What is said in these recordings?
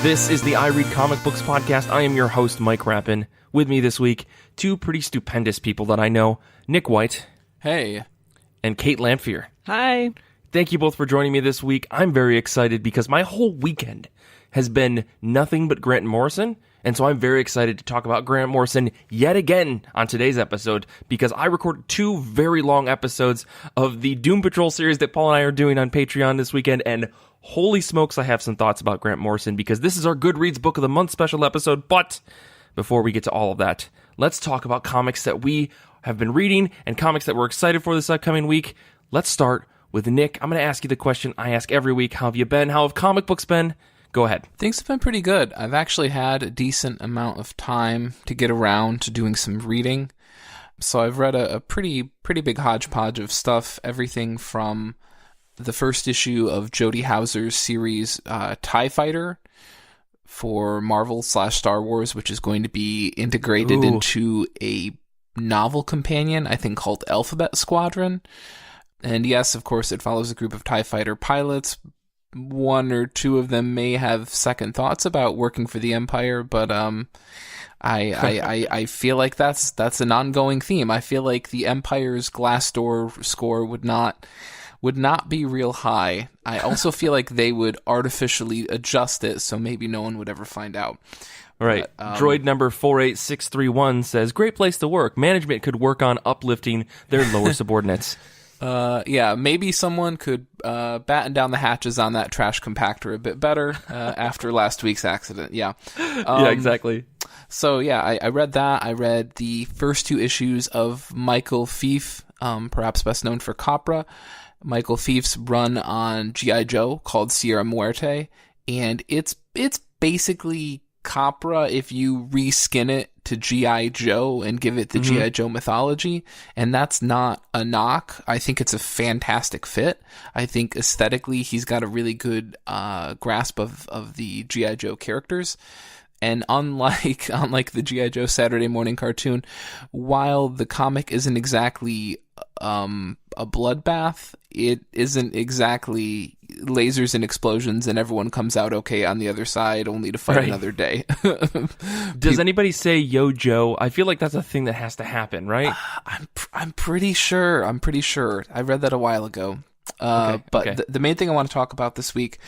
This is the I Read Comic Books podcast. I am your host, Mike Rappin. With me this week, two pretty stupendous people that I know, Nick White. Hey. And Kait Lamphere. Hi. Thank you both for joining me this week. I'm very excited because my whole weekend has been nothing but Grant Morrison, and so I'm very excited to talk about Grant Morrison yet again on today's episode because I recorded two very long episodes of the Doom Patrol series that Paul and I are doing on Patreon this weekend, and holy smokes, I have some thoughts about Grant Morrison because this is our Goodreads Book of the Month special episode. But before we get to all of that, let's talk about comics that we have been reading and comics that we're excited for this upcoming week. Let's start with Nick. I'm going to ask you the question I ask every week. How have you been? How have comic books been? Go ahead. Things have been pretty good. I've actually had a decent amount of time to get around to doing some reading. So I've read a pretty big hodgepodge of stuff. Everything from the first issue of Jody Houser's series TIE Fighter for Marvel/Star Wars, which is going to be integrated into a novel companion, I think called Alphabet Squadron. And yes, of course, it follows a group of TIE Fighter pilots. One or two of them may have second thoughts about working for the Empire, but I feel like that's an ongoing theme. I feel like the Empire's Glassdoor score would not be real high. I also feel like they would artificially adjust it so maybe no one would ever find out. All right. Droid number 48631 says, great place to work. Management could work on uplifting their lower subordinates. Yeah, maybe someone could batten down the hatches on that trash compactor a bit better after last week's accident. Yeah. Yeah, exactly. So, yeah, I read that. I read the first two issues of Michael Fief, perhaps best known for Capra. Michael Fief's run on G.I. Joe called Sierra Muerte. And it's basically Capra if you reskin it to G.I. Joe and give it the G.I. Joe mythology, and that's not a knock. I think it's a fantastic fit. I think aesthetically he's got a really good grasp of the G.I. Joe characters. And unlike the G.I. Joe Saturday morning cartoon, while the comic isn't exactly a bloodbath, it isn't exactly lasers and explosions and everyone comes out okay on the other side only to fight another day. Does anybody say Yo Joe? I feel like that's a thing that has to happen, right? I'm pretty sure. I read that a while ago. But the main thing I want to talk about this week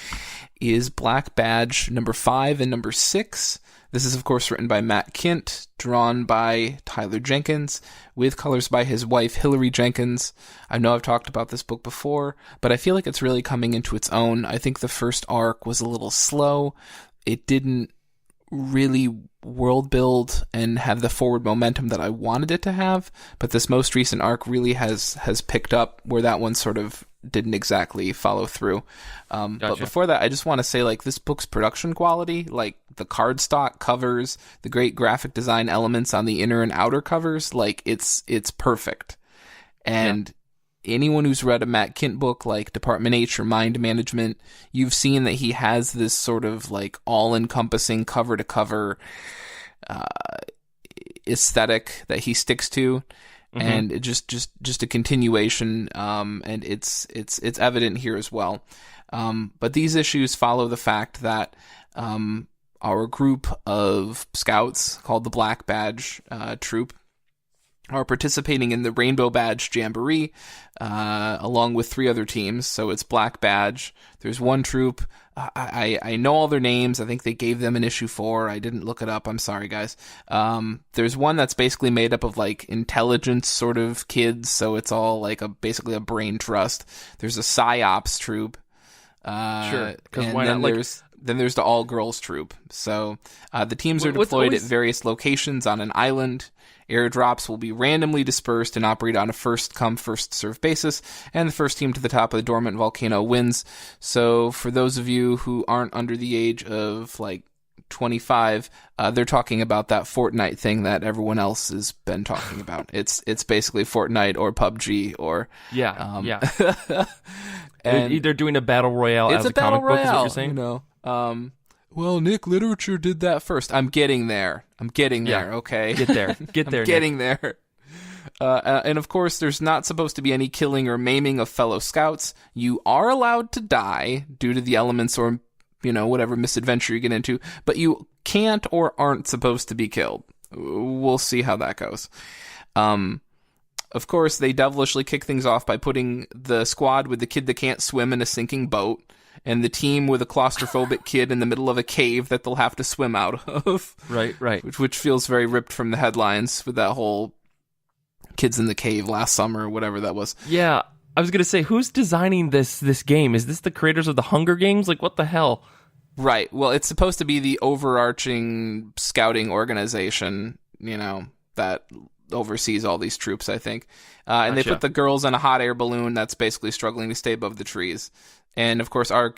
is Black Badge number 5 and number 6. This is, of course, written by Matt Kindt, drawn by Tyler Jenkins, with colors by his wife, Hilary Jenkins. I know I've talked about this book before, but I feel like it's really coming into its own. I think the first arc was a little slow. It didn't really world build and have the forward momentum that I wanted it to have, but this most recent arc really has picked up where that one sort of didn't exactly follow through. Gotcha. But before that, I just want to say, like, this book's production quality, like the cardstock covers, the great graphic design elements on the inner and outer covers, like it's perfect. And anyone who's read a Matt Kindt book like Department H or Mind Management, you've seen that he has this sort of like all-encompassing cover-to-cover aesthetic that he sticks to. And it just a continuation, and it's evident here as well. But these issues follow the fact that our group of scouts called the Black Badge Troop are participating in the Rainbow Badge Jamboree along with 3 other teams. So it's Black Badge. There's one troop. I know all their names. I think they gave them an issue 4. I didn't look it up. I'm sorry, guys. There's one that's basically made up of like intelligence sort of kids. So it's all like basically a brain trust. There's a PsyOps troop. Sure. Because why not? Then there's the all-girls troop. So the teams are deployed at various locations on an island. Airdrops will be randomly dispersed and operate on a first-come, first-served basis, and the first team to the top of the dormant volcano wins. So for those of you who aren't under the age of, like, 25, they're talking about that Fortnite thing that everyone else has been talking about. It's basically Fortnite or PUBG or... And they're doing a battle royale as a comic book, is what you're saying? You know, well, Nick, literature did that first. I'm getting there, okay? Get there. Getting there. And of course, there's not supposed to be any killing or maiming of fellow scouts. You are allowed to die due to the elements or whatever misadventure you get into, but you can't or aren't supposed to be killed. We'll see how that goes. Of course, they devilishly kick things off by putting the squad with the kid that can't swim in a sinking boat, and the team with a claustrophobic kid in the middle of a cave that they'll have to swim out of. Right. Which feels very ripped from the headlines with that whole kids in the cave last summer or whatever that was. Yeah, I was going to say, who's designing this game? Is this the creators of the Hunger Games? Like, what the hell? Right. Well, it's supposed to be the overarching scouting organization, that oversees all these troops, I think. And they put the girls in a hot air balloon that's basically struggling to stay above the trees. And, of course, our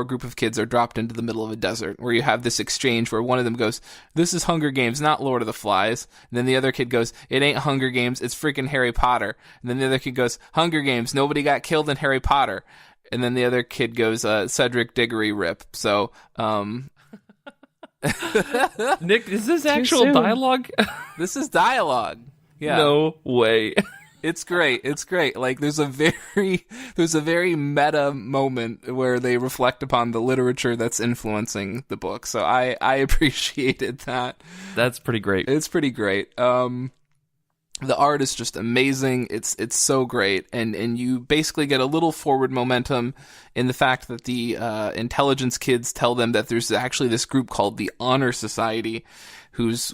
group of kids are dropped into the middle of a desert where you have this exchange where one of them goes, "This is Hunger Games, not Lord of the Flies." And then the other kid goes, "It ain't Hunger Games, it's freaking Harry Potter." And then the other kid goes, "Hunger Games, nobody got killed in Harry Potter." And then the other kid goes, "Cedric Diggory rip." So, Nick, is this actual dialogue? This is dialogue. Yeah. No way. It's great. Like there's a very meta moment where they reflect upon the literature that's influencing the book. So I appreciated that. That's pretty great. It's pretty great. The art is just amazing. It's so great, and you basically get a little forward momentum in the fact that the intelligence kids tell them that there's actually this group called the Honor Society, whose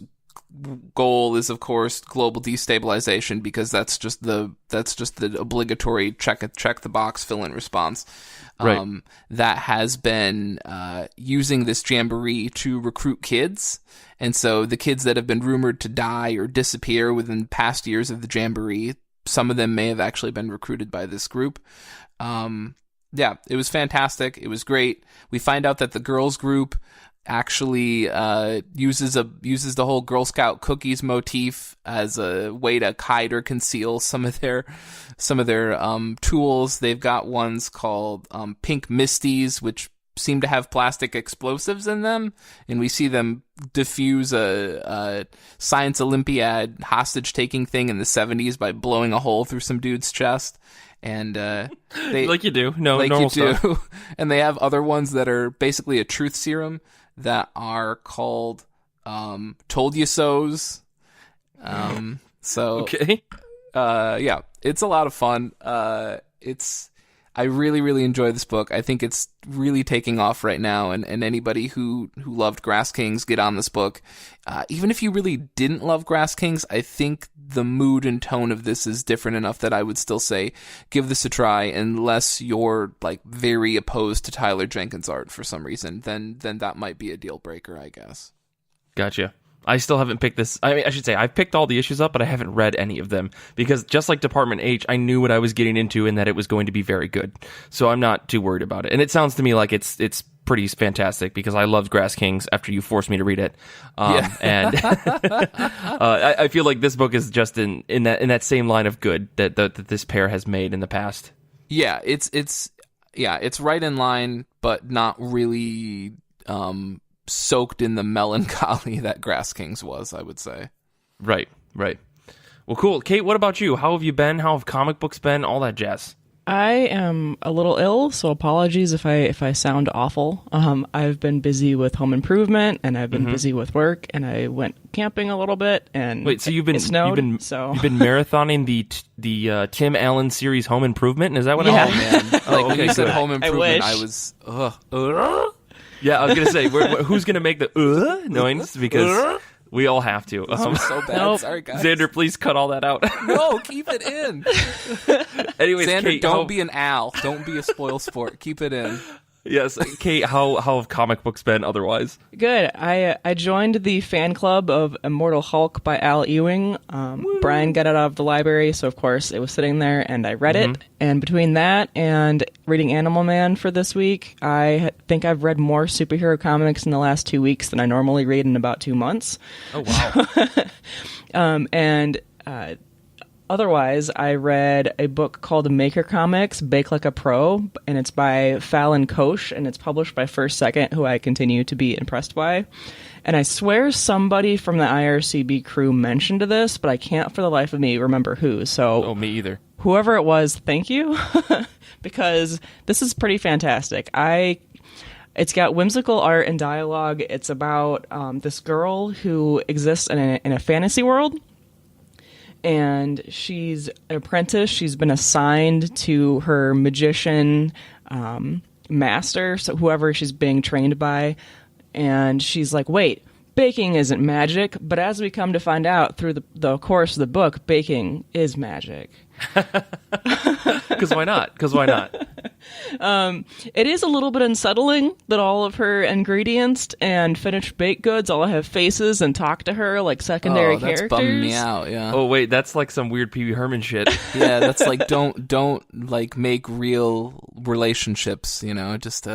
goal is, of course, global destabilization, because that's just the obligatory check the box fill in response. Right. That has been using this jamboree to recruit kids. And so the kids that have been rumored to die or disappear within past years of the jamboree, some of them may have actually been recruited by this group. Yeah, it was fantastic. It was great. We find out that the girls group actually uses the whole Girl Scout cookies motif as a way to hide or conceal some of their tools. They've got ones called pink misties, which seem to have plastic explosives in them, and we see them defuse a science Olympiad hostage taking thing in the 70s by blowing a hole through some dude's chest. And they like you do, normal stuff. And they have other ones that are basically a truth serum that are called told you so's. So okay. Yeah, it's a lot of fun. I really, really enjoy this book. I think it's really taking off right now, and anybody who loved Grass Kings, get on this book. Even if you really didn't love Grass Kings, I think the mood and tone of this is different enough that I would still say give this a try, unless you're like very opposed to Tyler Jenkins' art for some reason. Then that might be a deal breaker, I guess. Gotcha. I still haven't picked this. I mean, I should say I've picked all the issues up, but I haven't read any of them because just like Department H, I knew what I was getting into and that it was going to be very good. So I'm not too worried about it. And it sounds to me like it's pretty fantastic because I loved Grass Kings after you forced me to read it. And I feel like this book is just in that same line of good that this pair has made in the past. Yeah, it's right in line, but not really soaked in the melancholy that Grass Kings was, I would say. Right. Well, cool. Kait, what about you? How have you been? How have comic books been? All that jazz. I am a little ill, so apologies if I sound awful. I've been busy with home improvement, and I've been busy with work, and I went camping a little bit. And wait, so you've been marathoning the Tim Allen series Home Improvement? Is that what? Yeah. Oh man! When you said Home Improvement, I was. Yeah, I was gonna say, who's gonna make the noise because we all have to. So bad. Nope. Sorry, guys. Xander, please cut all that out. No, keep it in. Anyways, Xander, Kait, don't be an owl. Don't be a spoil sport. Keep it in. Yes, Kait, how have comic books been otherwise? Good. I joined the fan club of Immortal Hulk by Al Ewing. Brian got it out of the library, so of course it was sitting there, and I read it. And between that and reading Animal Man for this week, I think I've read more superhero comics in the last 2 weeks than I normally read in about 2 months. Oh, wow. Otherwise, I read a book called Maker Comics, Bake Like a Pro, and it's by Fallon Koch, and it's published by First Second, who I continue to be impressed by. And I swear somebody from the IRCB crew mentioned this, but I can't for the life of me remember who. So, me either. Whoever it was, thank you, because this is pretty fantastic. It's got whimsical art and dialogue. It's about this girl who exists in a fantasy world, and she's an apprentice. She's been assigned to her magician master, so whoever she's being trained by, and she's like, wait, baking isn't magic, but as we come to find out through the course of the book, baking is magic. Because why not? Because why not? It is a little bit unsettling that all of her ingredients and finished baked goods all have faces and talk to her like secondary characters. That's bumming me out, yeah. Oh, wait, that's like some weird Pee Wee Herman shit. Yeah, that's like, don't like make real relationships, just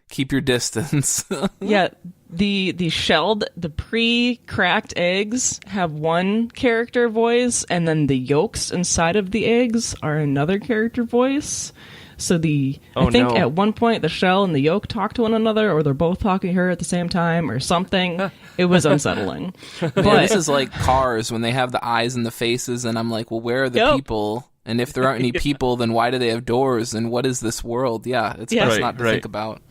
keep your distance. Yeah, the shelled, the pre-cracked eggs have one character voice, and then the yolks inside of the eggs are another character voice. So I think at one point the shell and the yolk talk to one another, or they're both talking to her at the same time, or something. It was unsettling. But this is like Cars when they have the eyes and the faces, and I'm like, well, where are the people? And if there aren't any people, then why do they have doors? And what is this world? Yeah, it's best not to think about.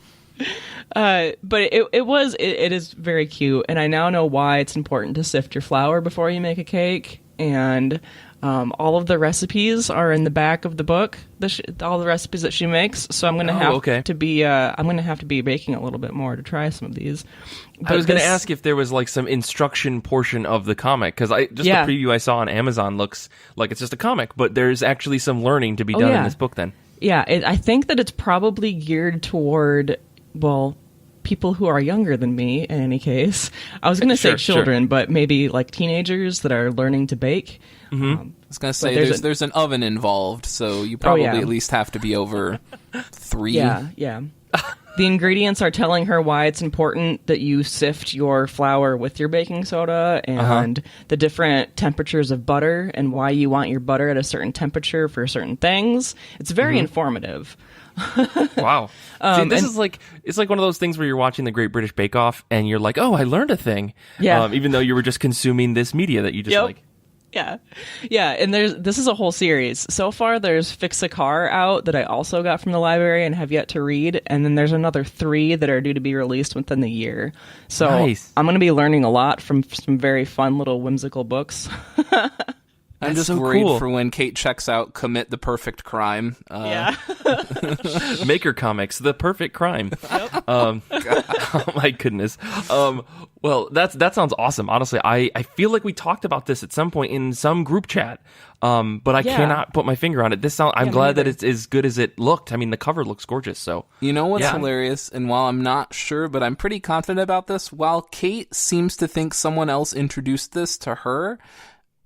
But it is very cute, and I now know why it's important to sift your flour before you make a cake. And all of the recipes are in the back of the book. All the recipes that she makes. So I'm going to have to be. I'm going to have to be baking a little bit more to try some of these. But I was going to ask if there was like some instruction portion of the comic, because the preview I saw on Amazon looks like it's just a comic, but there's actually some learning to be done in this book. Then, I think that it's probably geared toward people who are younger than me. In any case, I was going to say children, but maybe like teenagers that are learning to bake. Mm-hmm. I was going to say there's an oven involved, so you probably at least have to be over 3. Yeah. The ingredients are telling her why it's important that you sift your flour with your baking soda, and the different temperatures of butter, and why you want your butter at a certain temperature for certain things. It's very informative. Wow. See, this is like, it's like one of those things where you're watching the Great British Bake Off and you're like, oh, I learned a thing. Yeah. Even though you were just consuming this media that you just like. Yeah, and this is a whole series. So far, there's Fix a Car out that I also got from the library and have yet to read, and then there's another 3 that are due to be released within the year. So nice. I'm going to be learning a lot from some very fun little whimsical books. I'm just worried for when Kait checks out Commit the Perfect Crime. Maker Comics, The Perfect Crime. Yep. Oh my goodness. Well, that sounds awesome. Honestly, I feel like we talked about this at some point in some group chat, but I cannot put my finger on it. I'm glad that it's as good as it looked. I mean, the cover looks gorgeous. So you know what's hilarious? And while I'm not sure, but I'm pretty confident about this, while Kait seems to think someone else introduced this to her,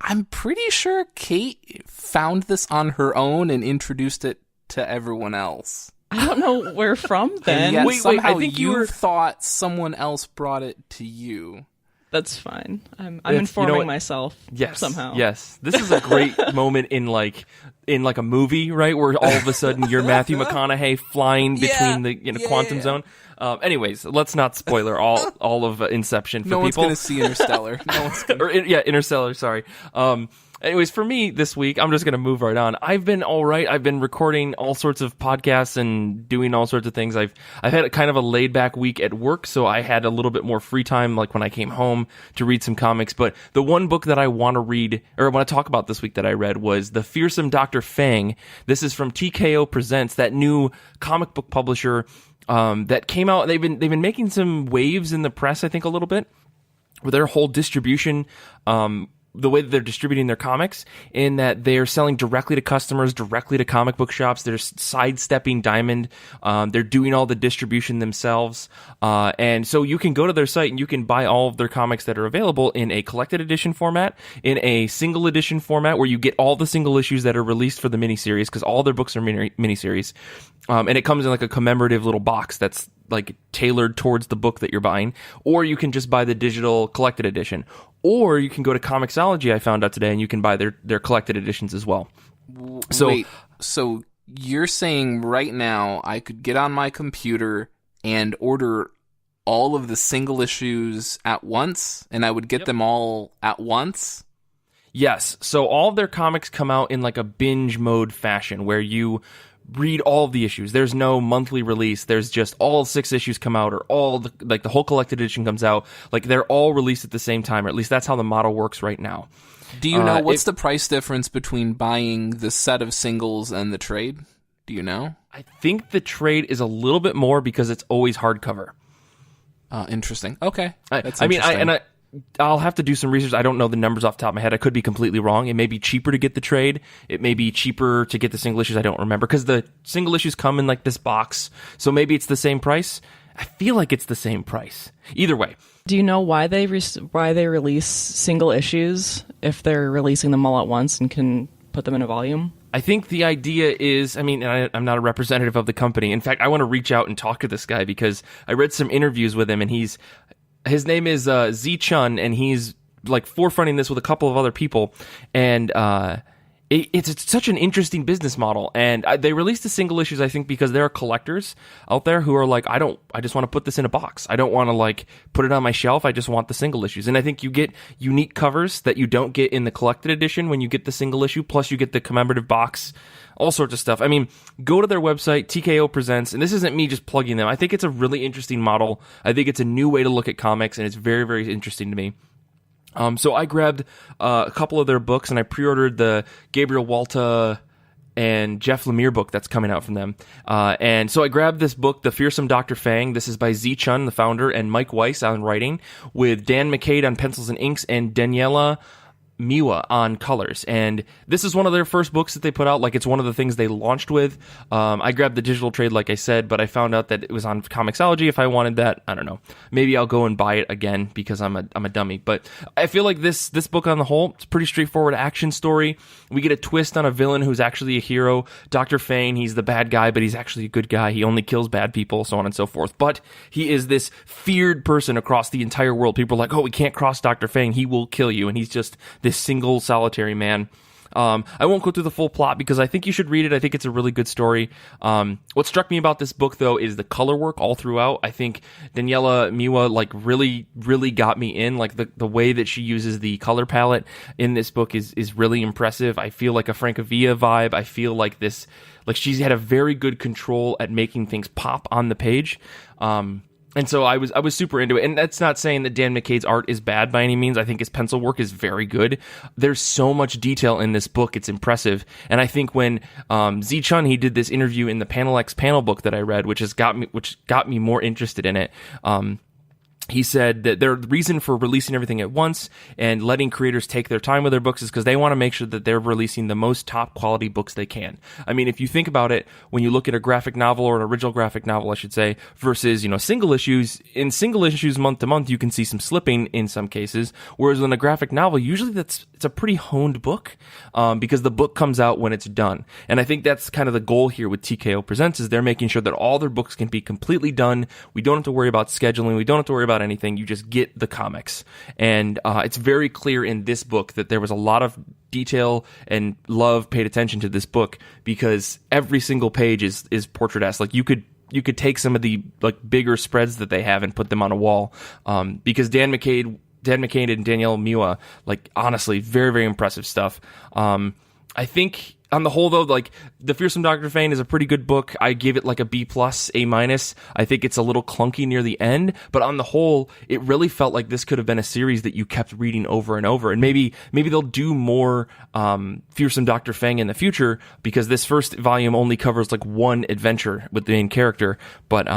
I'm pretty sure Kait found this on her own and introduced it to everyone else. I don't know where from then. Wait, I think you thought someone else brought it to you. That's fine. I'm informing myself somehow. Yes. This is a great moment in like a movie, right? Where all of a sudden you're Matthew McConaughey flying between the quantum zone. Anyways, let's not spoiler all of Inception for people. No one's going to see Interstellar. Interstellar, sorry. Anyways, for me this week, I'm just going to move right on. I've been all right. I've been recording all sorts of podcasts and doing all sorts of things. I've had kind of a laid back week at work, so I had a little bit more free time, like when I came home, to read some comics. But the one book that I want to read, or want to talk about this week that I read, was The Fearsome Dr. Fang. This is from TKO Presents, that new comic book publisher that came out. They've been making some waves in the press, I think, a little bit, with their whole distribution, the way that they're distributing their comics, in that they're selling directly to customers, directly to comic book shops. They're sidestepping Diamond. They're doing all the distribution themselves. And so you can go to their site and you can buy all of their comics that are available in a collected edition format, in a single edition format where you get all the single issues that are released for the miniseries, because all their books are miniseries. And it comes in like a commemorative little box that's like tailored towards the book that you're buying. Or you can just buy the digital collected edition. Or you can go to Comixology, I found out today, and you can buy their collected editions as well. Wait, so you're saying right now I could get on my computer and order all of the single issues at once, and I would get them all at once? Yes. So all of their comics come out in like a binge mode fashion, where you read all of the issues. There's no monthly release. There's just all 6 issues come out, or all the whole collected edition comes out. Like, they're all released at the same time, or at least that's how the model works right now. Do you know what's the price difference between buying the set of singles and the trade? Do you know? I think the trade is a little bit more because it's always hardcover. Interesting. Okay. I'll have to do some research. I don't know the numbers off the top of my head. I could be completely wrong. It may be cheaper to get the trade. It may be cheaper to get the single issues. I don't remember, because the single issues come in like this box. So maybe it's the same price. I feel like it's the same price. Either way. Do you know why they release single issues if they're releasing them all at once and can put them in a volume? I think the idea is, I'm not a representative of the company. In fact, I want to reach out and talk to this guy because I read some interviews with him, and his name is Z Chun, and he's like forefronting this with a couple of other people, and it's such an interesting business model. And they released the single issues, I think, because there are collectors out there who are like, I just want to put this in a box. I don't want to like put it on my shelf. I just want the single issues. And I think you get unique covers that you don't get in the collected edition when you get the single issue. Plus, you get the commemorative box. All sorts of stuff. I mean, go to their website, TKO Presents, and this isn't me just plugging them. I think it's a really interesting model. I think it's a new way to look at comics, and it's very, very interesting to me. So I grabbed a couple of their books, and I pre-ordered the Gabriel Walta and Jeff Lemire book that's coming out from them. And so I grabbed this book, The Fearsome Dr. Fang. This is by Z Chun, the founder, and Mike Weiss on writing, with Dan McCade on pencils and inks, and Daniela Miwa on colors. And this is one of their first books that they put out. Like, it's one of the things they launched with. I grabbed the digital trade, like I said, but I found out that it was on Comixology. If I wanted that, I don't know. Maybe I'll go and buy it again because I'm a dummy. But I feel like this book on the whole, it's a pretty straightforward action story. We get a twist on a villain who's actually a hero. Dr. Fang, he's the bad guy, but he's actually a good guy. He only kills bad people, so on and so forth. But he is this feared person across the entire world. People are like, oh, we can't cross Dr. Fang. He will kill you. And he's just this single solitary man. I won't go through the full plot because I think you should read it. I think it's a really good story. What struck me about this book, though, is the color work all throughout. I think Daniela Miwa really got me in. Like, the way that she uses the color palette in this book is really impressive. I feel like a Francavilla vibe. I feel like she's had a very good control at making things pop on the page. And so I was super into it. And that's not saying that Dan McCade's art is bad by any means. I think his pencil work is very good. There's so much detail in this book. It's impressive. And I think when Z Chun, he did this interview in the Panel X panel book that I read, which got me more interested in it. He said that their reason for releasing everything at once and letting creators take their time with their books is because they want to make sure that they're releasing the most top quality books they can. I mean, if you think about it, when you look at a graphic novel, or an original graphic novel, I should say, versus, single issues, in single issues month to month, you can see some slipping in some cases. Whereas in a graphic novel, usually it's a pretty honed book, because the book comes out when it's done. And I think that's kind of the goal here with TKO Presents, is they're making sure that all their books can be completely done. We don't have to worry about scheduling. We don't have to worry about anything. You just get the comics. And it's very clear in this book that there was a lot of detail and love paid attention to this book, because every single page is portrait-esque. Like, you could take some of the bigger spreads that they have and put them on a wall, because Dan McCade and Danielle Miwa, honestly, very, very impressive stuff. I think on the whole, though, The Fearsome Dr. Fang is a pretty good book. I give it a B+, A-. I think it's a little clunky near the end, but on the whole, it really felt like this could have been a series that you kept reading over and over. And maybe they'll do more Fearsome Dr. Fang in the future, because this first volume only covers one adventure with the main character. But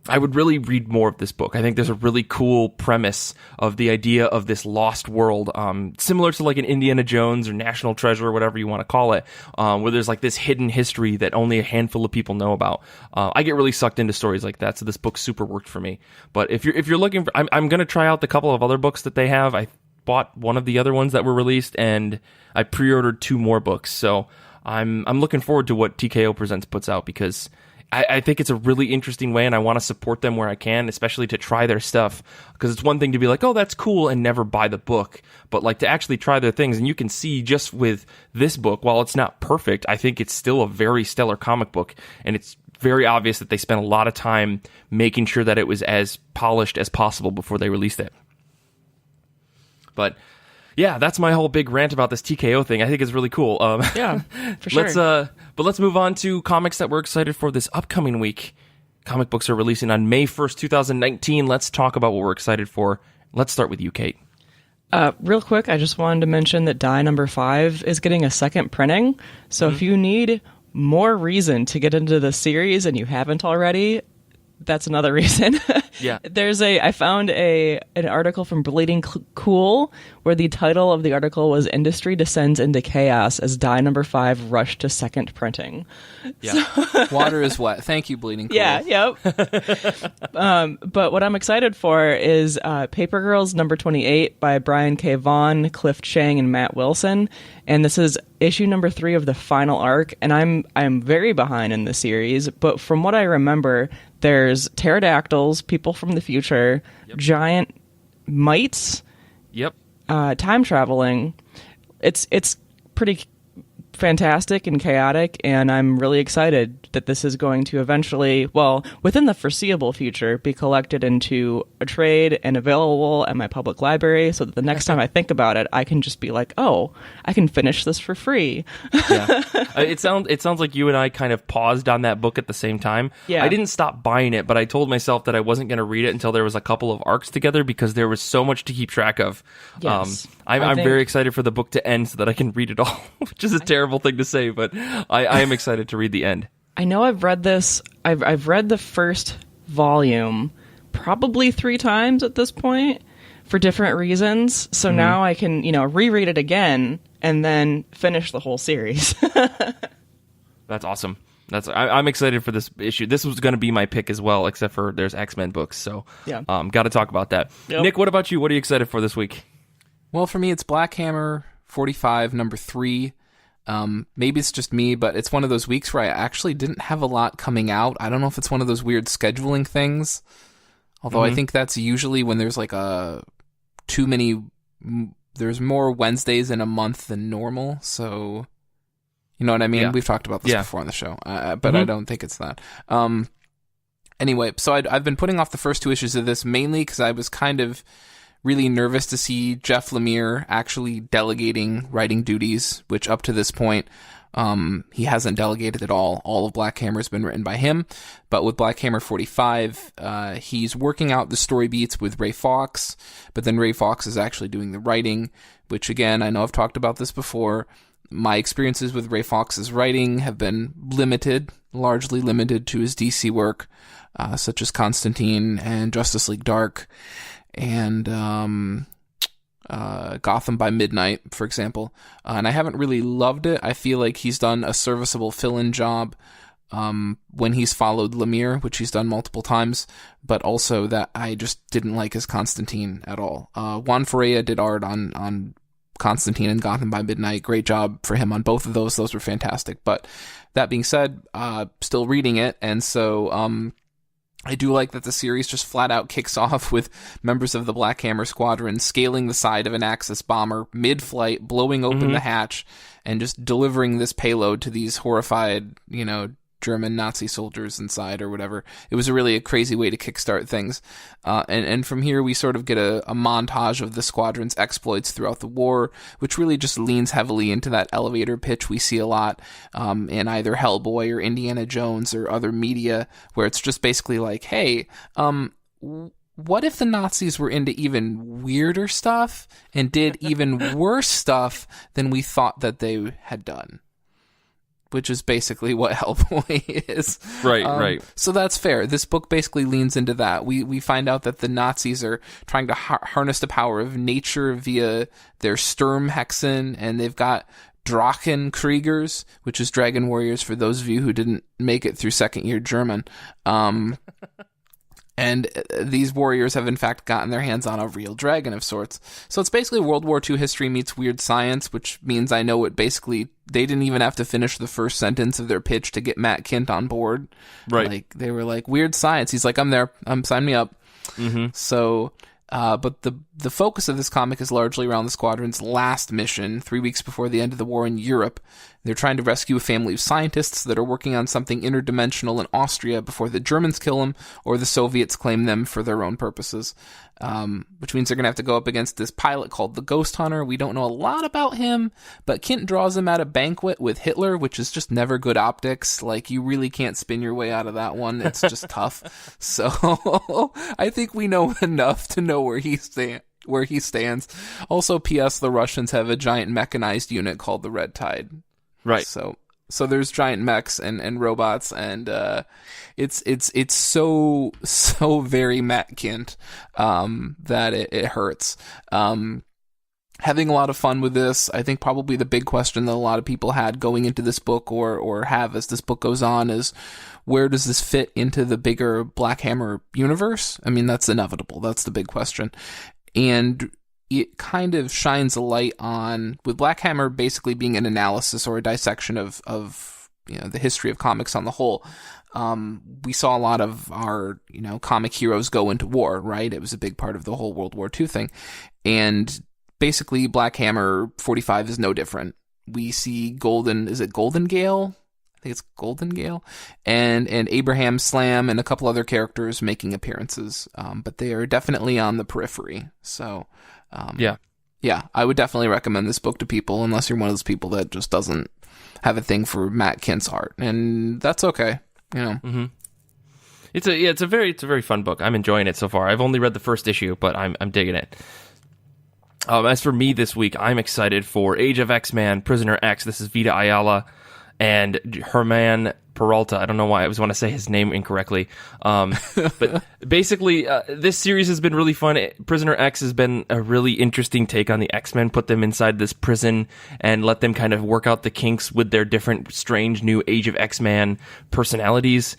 I would really read more of this book. I think there's a really cool premise of the idea of this lost world, similar to an Indiana Jones or National Treasure or whatever you want to call it, where there's this hidden history that only a handful of people know about. I get really sucked into stories like that, so this book super worked for me. But if you're looking for, I'm going to try out the couple of other books that they have. I bought one of the other ones that were released, and I pre-ordered 2 more books. So I'm looking forward to what TKO Presents puts out, because I think it's a really interesting way, and I want to support them where I can, especially to try their stuff, because it's one thing to be like, oh, that's cool, and never buy the book, but to actually try their things. And you can see just with this book, while it's not perfect, I think it's still a very stellar comic book, and it's very obvious that they spent a lot of time making sure that it was as polished as possible before they released it. But yeah, that's my whole big rant about this TKO thing. I think it's really cool. Yeah, for sure. Let's move on to comics that we're excited for this upcoming week. Comic books are releasing on May 1st, 2019. Let's talk about what we're excited for. Let's start with you, Kait. Real quick, I just wanted to mention that Die number 5 is getting a second printing. So if you need more reason to get into the series and you haven't already, that's another reason. Yeah. I found an article from Bleeding Cool where the title of the article was Industry Descends into Chaos as Die number 5 rushed to second printing. Yeah. Water is wet. Thank you, Bleeding Cool. Yeah, yep. But what I'm excited for is Paper Girls number 28 by Brian K. Vaughan, Cliff Chang, and Matt Wilson. And this is issue number 3 of the final arc. And I'm very behind in the series, but from what I remember, there's pterodactyls, people from the future, giant mites, time traveling. It's pretty fantastic and chaotic, and I'm really excited that this is going to eventually, well, within the foreseeable future, be collected into a trade and available at my public library, so that the next time I think about it, I can just be like, oh, I can finish this for free. Yeah. It sounds like you and I kind of paused on that book at the same time. Yeah. I didn't stop buying it, but I told myself that I wasn't going to read it until there was a couple of arcs together because there was so much to keep track of. Yes. I'm very excited for the book to end so that I can read it all, which is a terrible thing to say, but I am excited to read the end. I know I've read this. I've read the first volume probably 3 times at this point for different reasons. So now I can, reread it again and then finish the whole series. That's awesome. I'm excited for this issue. This was going to be my pick as well, except for there's X-Men books. So got to talk about that. Yep. Nick, what about you? What are you excited for this week? Well, for me, it's Black Hammer 45, number 3. Maybe it's just me, but it's one of those weeks where I actually didn't have a lot coming out. I don't know if it's one of those weird scheduling things. Although I think that's usually when there's like there's more Wednesdays in a month than normal. So, you know what I mean? Yeah. We've talked about this before on the show, but I don't think it's that. Anyway, so I've been putting off the first 2 issues of this mainly because I was kind of really nervous to see Jeff Lemire actually delegating writing duties, which up to this point, he hasn't delegated at all. All of Black Hammer has been written by him. But with Black Hammer 45, he's working out the story beats with Ray Fawkes, but then Ray Fawkes is actually doing the writing, which again, I know I've talked about this before. My experiences with Ray Fawkes' writing have been largely limited to his DC work, such as Constantine and Justice League Dark, and Gotham by Midnight, for example. And I haven't really loved it. I feel like he's done a serviceable fill-in job when he's followed Lemire, which he's done multiple times, but also that I just didn't like his Constantine at all. Juan Ferreira did art on Constantine and Gotham by Midnight. Great job for him on both of those. Those were fantastic. But that being said, still reading it, and so I do like that the series just flat out kicks off with members of the Black Hammer Squadron scaling the side of an Axis bomber mid-flight, blowing open the hatch, and just delivering this payload to these horrified, German Nazi soldiers inside or whatever. It was a crazy way to kickstart things. And from here, we sort of get a montage of the squadron's exploits throughout the war, which really just leans heavily into that elevator pitch we see a lot in either Hellboy or Indiana Jones or other media, where it's just basically like, hey, what if the Nazis were into even weirder stuff and did even worse stuff than we thought that they had done? Which is basically what Hellboy is. Right. So that's fair. This book basically leans into that. We find out that the Nazis are trying to harness the power of nature via their Sturmhexen, and they've got Drachenkriegers, which is dragon warriors for those of you who didn't make it through second year German. And these warriors have in fact gotten their hands on a real dragon of sorts. So it's basically World War II history meets weird science, which means I know it basically, they didn't even have to finish the first sentence of their pitch to get Matt Kint on board. Right. Like, they were like, weird science. He's like, I'm there. Sign me up. So, but the focus of this comic is largely around the squadron's last mission, 3 weeks before the end of the war in Europe. They're trying to rescue a family of scientists that are working on something interdimensional in Austria before the Germans kill them or the Soviets claim them for their own purposes. which means they're going to have to go up against this pilot called the Ghost Hunter. We don't know a lot about him, but Kint draws him at a banquet with Hitler, which is just never good optics. Like, you really can't spin your way out of that one. It's just tough. So I think we know enough to know where he stands. Also, P.S. the Russians have a giant mechanized unit called the Red Tide. Right. So there's giant mechs and robots, and it's so very Matt Kint that it hurts. Having a lot of fun with this. I think probably the big question that a lot of people had going into this book or have as this book goes on is, where does this fit into the bigger Black Hammer universe? I mean, that's inevitable. That's the big question. And it kind of shines a light on, with Black Hammer basically being an analysis or a dissection of the history of comics on the whole. We saw a lot of our, comic heroes go into war, right? It was a big part of the whole World War II thing. And basically Black Hammer 45 is no different. We see Golden Gale? I think it's Golden Gale. And Abraham Slam and a couple other characters making appearances. But they are definitely on the periphery. So, yeah, I would definitely recommend this book to people, unless you're one of those people that just doesn't have a thing for Matt Kint's art, and that's okay. Mm-hmm. It's a very fun book. I'm enjoying it so far. I've only read the first issue, but I'm digging it. As for me this week, I'm excited for Age of X-Man, Prisoner X. This is Vita Ayala and Herman Peralta. I don't know why I always want to say his name incorrectly. But basically, this series has been really fun. Prisoner X has been a really interesting take on the X-Men. Put them inside this prison and let them kind of work out the kinks with their different strange new Age of X-Man personalities.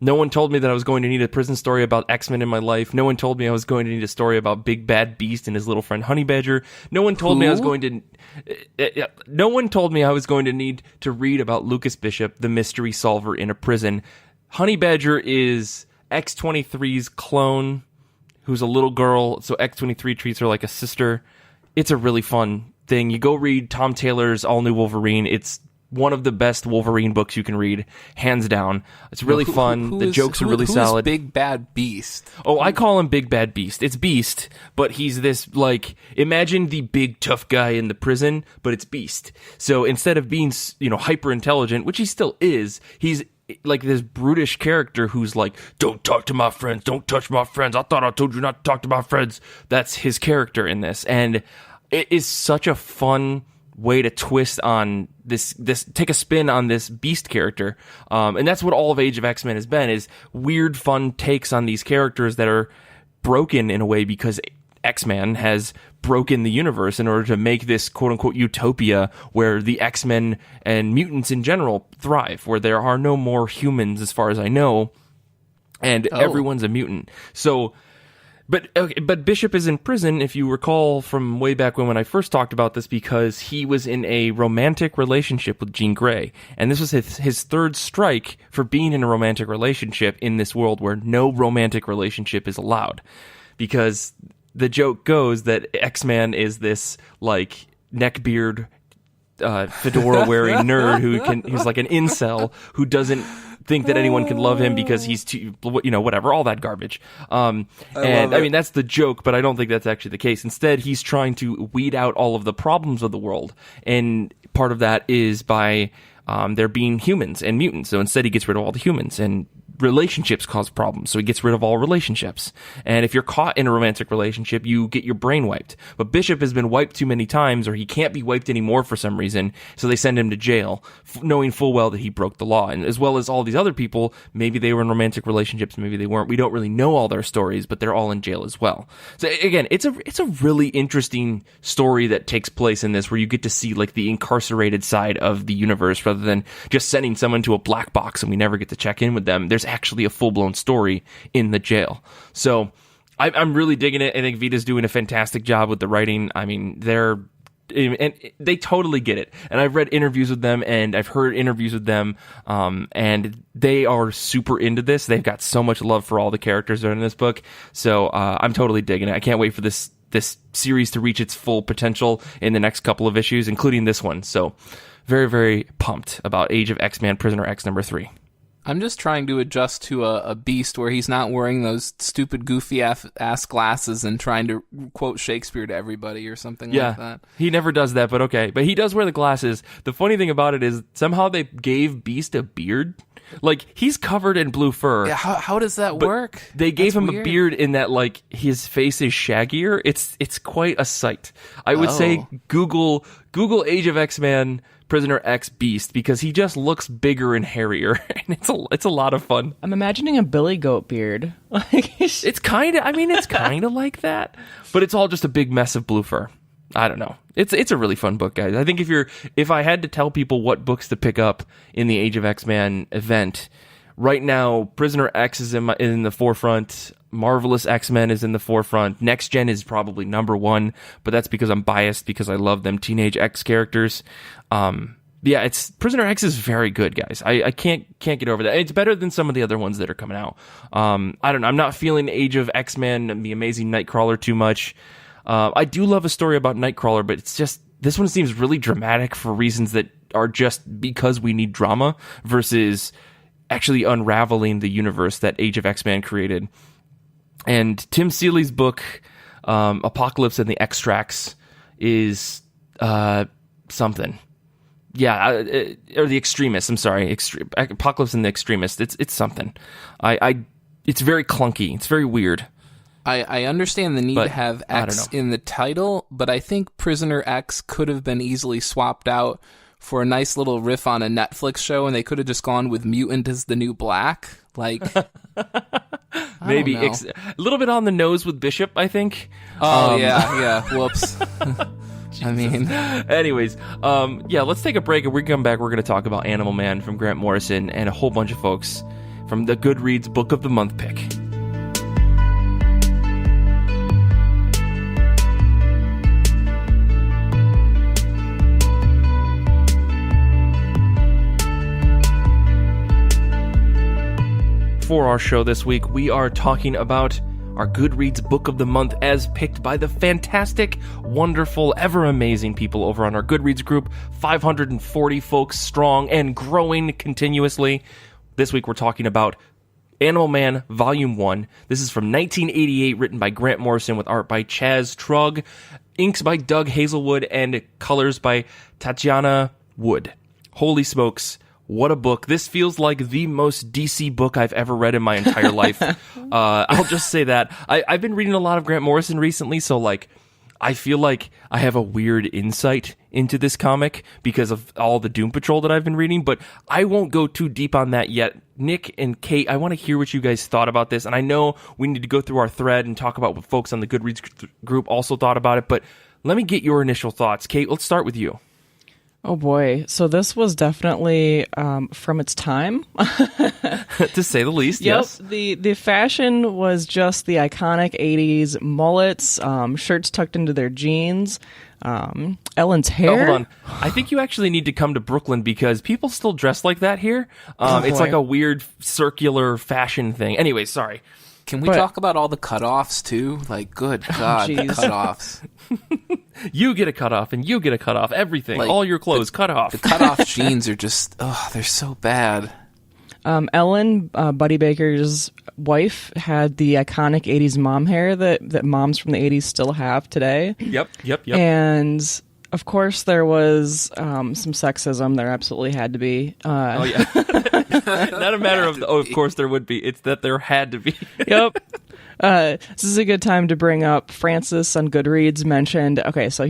No one told me that I was going to need a prison story about X-Men in my life. No one told me I was going to need a story about Big Bad Beast and his little friend Honey Badger. No one told me I was going to need to read about Lucas Bishop, the mystery solver in a prison. Honey Badger is X-23's clone, who's a little girl, so X-23 treats her like a sister. It's a really fun thing. You go read Tom Taylor's All New Wolverine. It's one of the best Wolverine books you can read, hands down. It's really fun. The jokes are really solid. Who is Big Bad Beast? Oh, I call him Big Bad Beast. It's Beast, but he's this, imagine the big tough guy in the prison, but it's Beast. So instead of being, hyper intelligent, which he still is, he's like this brutish character who's like, don't talk to my friends, don't touch my friends. I thought I told you not to talk to my friends. That's his character in this. And it is such a fun way to twist on this take a spin on this Beast character, and that's what all of Age of X-Men has been, is weird fun takes on these characters that are broken in a way because X-Men has broken the universe in order to make this quote-unquote utopia where the X-Men and mutants in general thrive, where there are no more humans as far as I know, and everyone's a mutant. So But Bishop is in prison, if you recall from way back when I first talked about this, because he was in a romantic relationship with Jean Grey. And this was his third strike for being in a romantic relationship in this world where no romantic relationship is allowed. Because the joke goes that X-Man is this, neckbeard, fedora-wearing nerd who's like an incel who doesn't think that anyone can love him because he's too, whatever, all that garbage. I mean, that's the joke, but I don't think that's actually the case. Instead, he's trying to weed out all of the problems of the world. And part of that is by there being humans and mutants. So instead, he gets rid of all the humans, and relationships cause problems, so he gets rid of all relationships. And if you're caught in a romantic relationship, you get your brain wiped. But Bishop has been wiped too many times, or he can't be wiped anymore for some reason, so they send him to jail, knowing full well that he broke the law. And as well as all these other people, maybe they were in romantic relationships, maybe they weren't. We don't really know all their stories, but they're all in jail as well. So again, it's a really interesting story that takes place in this, where you get to see the incarcerated side of the universe rather than just sending someone to a black box and we never get to check in with them. There's actually a full-blown story in the jail. So I'm really digging it. I think Vita's doing a fantastic job with the writing. I mean, they totally get it. And I've read interviews with them, and I've heard interviews with them, and they are super into this. They've got so much love for all the characters that are in this book. So I'm totally digging it. I can't wait for this series to reach its full potential in the next couple of issues, including this one. So very, very pumped about Age of X-Man Prisoner X number 3. I'm just trying to adjust to a Beast where he's not wearing those stupid goofy ass glasses and trying to quote Shakespeare to everybody or something like that. He never does that, but okay. But he does wear the glasses. The funny thing about it is somehow they gave Beast a beard. Like, he's covered in blue fur. Yeah, how does that work? They gave him weird. a beard in that, like, his face is shaggier. It's quite a sight. I would say Google Age of X-Man Prisoner X Beast, because he just looks bigger and hairier, and it's a lot of fun. I'm imagining a Billy Goat beard. It's kind of like that, but it's all just a big mess of blue fur. I don't know. It's a really fun book, guys. I think if I had to tell people what books to pick up in the Age of X-Man event, right now Prisoner X is in the forefront. Marvelous X-Men is in the forefront. Next Gen is probably number one, but that's because I'm biased because I love them Teenage X characters. It's Prisoner X is very good, guys. I can't get over that. It's better than some of the other ones that are coming out. I don't know. I'm not feeling Age of X-Men and the Amazing Nightcrawler too much. I do love a story about Nightcrawler, but it's just this one seems really dramatic for reasons that are just because we need drama versus actually unraveling the universe that Age of X-Men created. And Tim Seeley's book, Apocalypse and the Extracts, is something. Yeah, or the Extremists. I'm sorry, Apocalypse and the Extremists. It's something. It's very clunky. It's very weird. I understand the need to have X in the title, but I think Prisoner X could have been easily swapped out for a nice little riff on a Netflix show, and they could have just gone with Mutant is the New Black. Like, maybe a little bit on the nose with Bishop, I think. Oh, yeah. Whoops. I mean, anyways, let's take a break, and when we come back, we're going to talk about Animal Man from Grant Morrison and a whole bunch of folks from the Goodreads Book of the Month pick. For our show this week, we are talking about our Goodreads Book of the Month as picked by the fantastic, wonderful, ever amazing people over on our Goodreads group, 540 folks strong and growing continuously. This week we're talking about Animal Man Volume 1. This is from 1988, written by Grant Morrison with art by Chaz Truog, inks by Doug Hazlewood, and colors by Tatiana Wood. Holy smokes. What a book. This feels like the most DC book I've ever read in my entire life. I'll just say that. I've been reading a lot of Grant Morrison recently, so I feel like I have a weird insight into this comic because of all the Doom Patrol that I've been reading, but I won't go too deep on that yet. Nick and Kate, I want to hear what you guys thought about this, and I know we need to go through our thread and talk about what folks on the Goodreads group also thought about it, but let me get your initial thoughts. Kate, let's start with you. Oh boy. So this was definitely from its time. To say the least, yes. The fashion was just the iconic 80s mullets, shirts tucked into their jeans, Ellen's hair. Oh, hold on. I think you actually need to come to Brooklyn because people still dress like that here. It's like a weird circular fashion thing. Anyway, sorry. Can we talk about all the cutoffs too? Like, good God, the cutoffs. You get a cutoff, and you get a cutoff. Everything, all your clothes cut off. The cutoff jeans are just, they're so bad. Ellen, Buddy Baker's wife, had the iconic 80s mom hair that moms from the 80s still have today. Yep. And of course, there was some sexism. There absolutely had to be. Oh, yeah. Not a matter of, of course there would be. It's that there had to be. Yep. This is a good time to bring up Francis on Goodreads mentioned, okay, so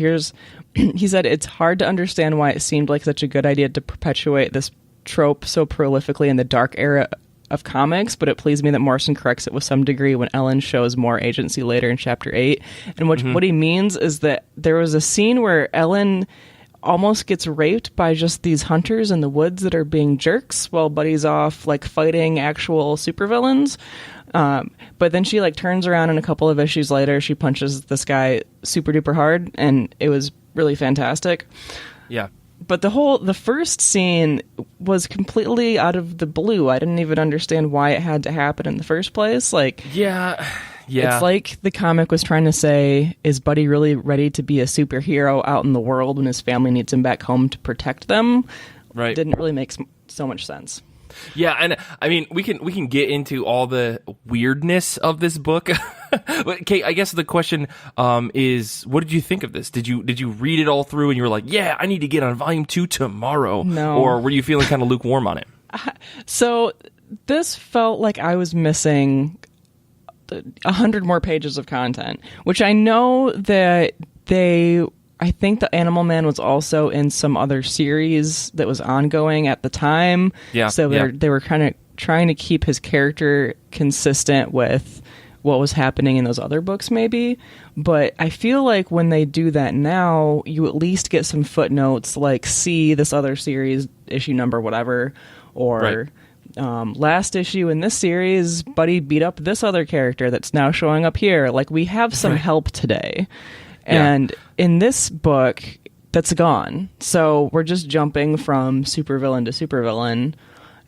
he said, it's hard to understand why it seemed like such a good idea to perpetuate this trope so prolifically in the dark era of comics, but it pleased me that Morrison corrects it with some degree when Ellen shows more agency later in Chapter 8. And what he means is that there was a scene where Ellen almost gets raped by just these hunters in the woods that are being jerks while Buddy's off fighting actual supervillains. But then she turns around and a couple of issues later she punches this guy super duper hard, and it was really fantastic. Yeah. But the first scene was completely out of the blue. I didn't even understand why it had to happen in the first place. Yeah. It's like the comic was trying to say, is Buddy really ready to be a superhero out in the world when his family needs him back home to protect them? Right. It didn't really make so much sense. Yeah, and I mean, we can get into all the weirdness of this book. But Kate, I guess the question is, what did you think of this? Did you read it all through and you were like, yeah, I need to get on volume 2 tomorrow? No. Or were you feeling kind of lukewarm on it? So this felt like I was missing 100 more pages of content, which I know that I think the Animal Man was also in some other series that was ongoing at the time. Yeah. So they were kind of trying to keep his character consistent with what was happening in those other books, maybe. But I feel like when they do that now, you at least get some footnotes like, see this other series, issue number, whatever, or last issue in this series, Buddy beat up this other character that's now showing up here. Like, we have some help today. And in this book, that's gone. So we're just jumping from supervillain to supervillain.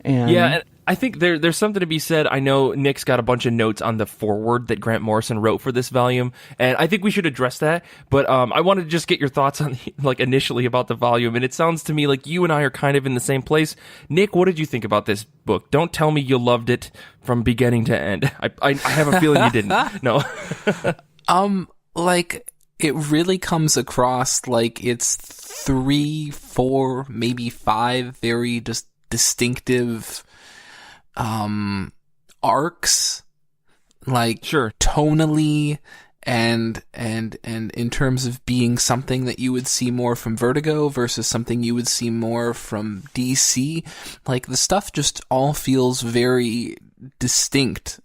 And I think there's something to be said. I know Nick's got a bunch of notes on the foreword that Grant Morrison wrote for this volume, and I think we should address that. But I wanted to just get your thoughts on initially about the volume, and it sounds to me like you and I are kind of in the same place. Nick, what did you think about this book? Don't tell me you loved it from beginning to end. I have a feeling you didn't. No. It really comes across like it's 3, 4, maybe 5 very just distinctive arcs, tonally and in terms of being something that you would see more from Vertigo versus something you would see more from DC. Like, the stuff just all feels very distinct.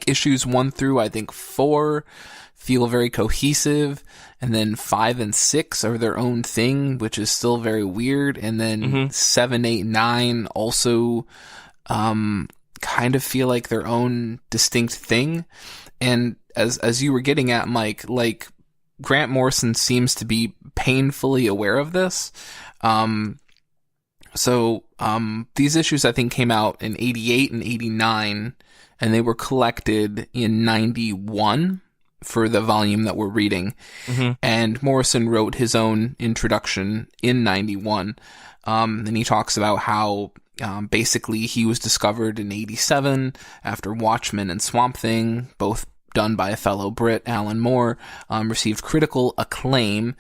Issues 1 through, I think, 4 feel very cohesive, and then 5 and 6 are their own thing, which is still very weird, and then 7, 8, 9 also kind of feel like their own distinct thing. And as you were getting at, Mike, like, Grant Morrison seems to be painfully aware of this. So these issues, I think, came out in 88 and 89, and they were collected in 91 for the volume that we're reading. And Morrison wrote his own introduction in 91. And he talks about how basically he was discovered in 87 after Watchmen and Swamp Thing, both done by a fellow Brit, Alan Moore, received critical acclaim.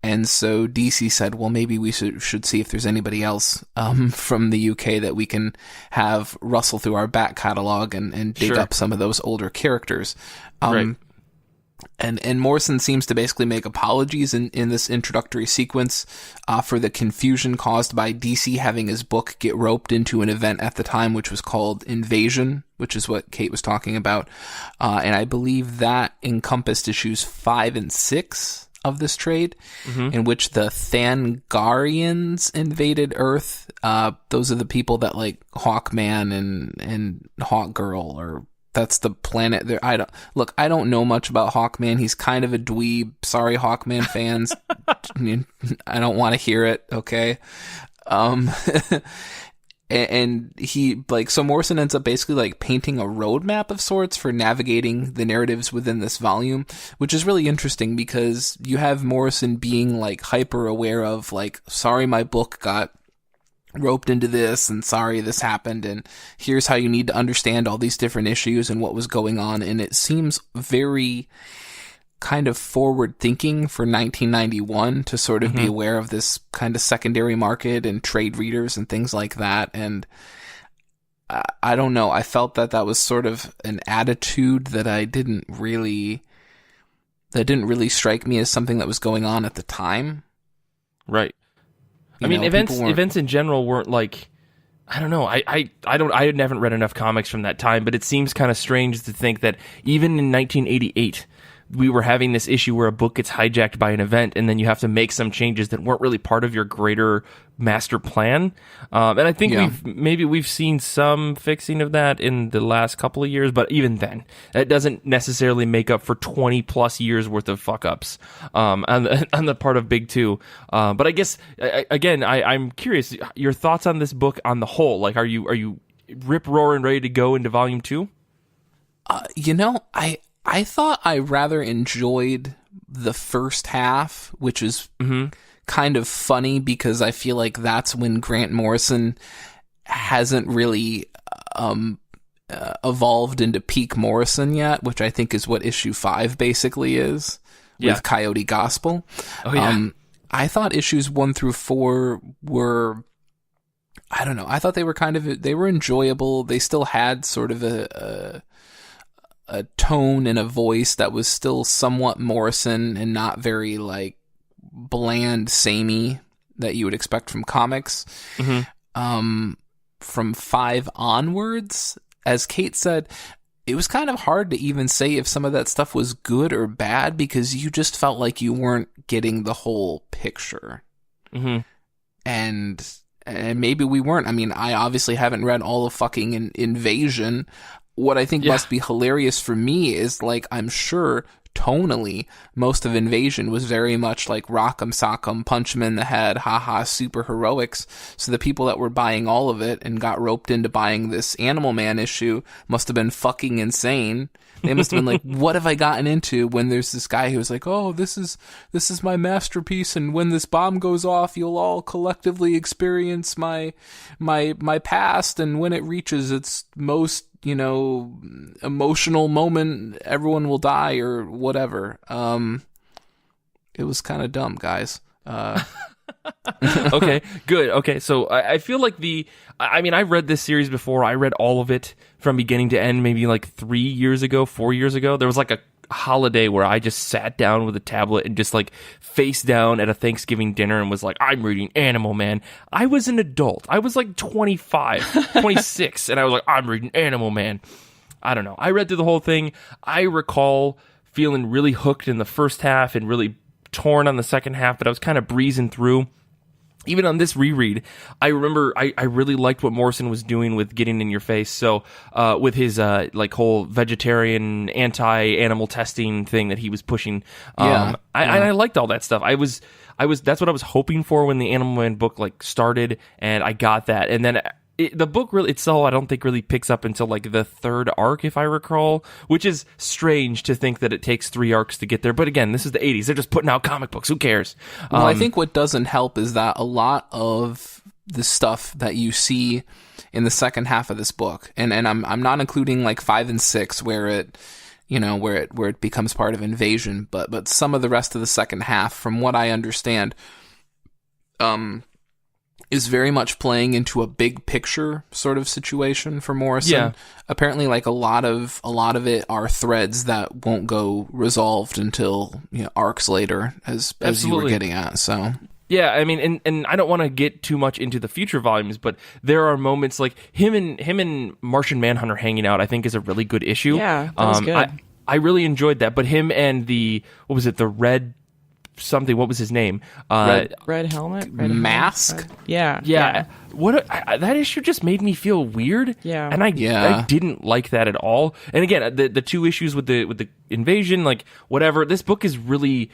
And so DC said, well, maybe we should see if there's anybody else from the UK that we can have rustle through our back catalog and dig up some of those older characters. And Morrison seems to basically make apologies in this introductory sequence for the confusion caused by DC having his book get roped into an event at the time, which was called Invasion, which is what Kate was talking about. And I believe that encompassed issues 5 and 6 of this trade, in which the Thangarians invaded Earth. Those are the people that like Hawkman and Hawkgirl, or that's the planet there. I don't know much about Hawkman. He's kind of a dweeb. Sorry, Hawkman fans. I don't want to hear it. Okay. And he, so Morrison ends up basically painting a roadmap of sorts for navigating the narratives within this volume, which is really interesting because you have Morrison being hyper aware of sorry, my book got roped into this, and sorry this happened, and here's how you need to understand all these different issues and what was going on. And it seems very kind of forward thinking for 1991 to sort of be aware of this kind of secondary market and trade readers and things like that. And I don't know, I felt that was sort of an attitude that didn't really strike me as something that was going on at the time. Right. Events in general weren't I don't know. I haven't read enough comics from that time, but it seems kind of strange to think that even in 1988, we were having this issue where a book gets hijacked by an event, and then you have to make some changes that weren't really part of your greater master plan. And I think we've seen some fixing of that in the last couple of years, but even then, that doesn't necessarily make up for 20 plus years worth of fuck ups on the part of Big Two. But I guess I'm curious your thoughts on this book on the whole. Are you rip roaring ready to go into volume 2? I thought I rather enjoyed the first half, which is kind of funny because I feel like that's when Grant Morrison hasn't really evolved into peak Morrison yet, which I think is what issue 5 basically is with Coyote Gospel. Oh, yeah. I thought issues 1 through 4 were, I don't know, I thought they were enjoyable. They still had sort of a tone and a voice that was still somewhat Morrison and not very like bland, samey that you would expect from comics. Mm-hmm. From 5 onwards, as Kait said, it was kind of hard to even say if some of that stuff was good or bad because you just felt like you weren't getting the whole picture. Mm-hmm. And maybe we weren't. I mean, I obviously haven't read all of fucking Invasion. What I think must be hilarious for me is, like, I'm sure tonally most of Invasion was very much like Rock'em Sock'em, punch him in the head, haha, super heroics. So the people that were buying all of it and got roped into buying this Animal Man issue must have been fucking insane. They must have been like, what have I gotten into, when there's this guy who's like, oh, this is my masterpiece, and when this bomb goes off, you'll all collectively experience my past, and when it reaches its most, you know, emotional moment, everyone will die or whatever. It was kind of dumb, guys. Okay, good. Okay, so I feel like I mean, I read this series before. I read all of it from beginning to end maybe like 4 years ago. There was like a holiday where I just sat down with a tablet and just like face down at a Thanksgiving dinner and was like, I'm reading Animal Man. I was an adult. I was like 25, 26, and I was like, I'm reading Animal Man. I don't know. I read through the whole thing. I recall feeling really hooked in the first half and really torn on the second half, but I was kind of breezing through. Even on this reread, I remember I really liked what Morrison was doing with getting in your face. So with his like whole vegetarian anti-animal testing thing that he was pushing, I liked all that stuff. That's what I was hoping for when the Animal Man book like started, and I got that. And then the book really itself, I don't think really picks up until like the 3rd arc, if I recall, which is strange to think that it takes 3 arcs to get there. But again, this is the 80s. They're just putting out comic books. Who cares? Well, I think what doesn't help is that a lot of the stuff that you see in the second half of this book, and I'm not including like 5 and 6 where it, you know, where it becomes part of Invasion, but some of the rest of the second half, from what I understand, is very much playing into a big picture sort of situation for Morrison. Yeah. Apparently, like a lot of it are threads that won't go resolved until, you know, arcs later, as you were getting at. So yeah, I mean, and I don't want to get too much into the future volumes, but there are moments like him and Martian Manhunter hanging out, I think, is a really good issue. Yeah, that was good. I really enjoyed that. But him and the Red something, what was his name? Red helmet? Mask? Yeah. That issue just made me feel weird. Yeah. And I didn't like that at all. And again, the 2 issues with the Invasion, like whatever, this book is really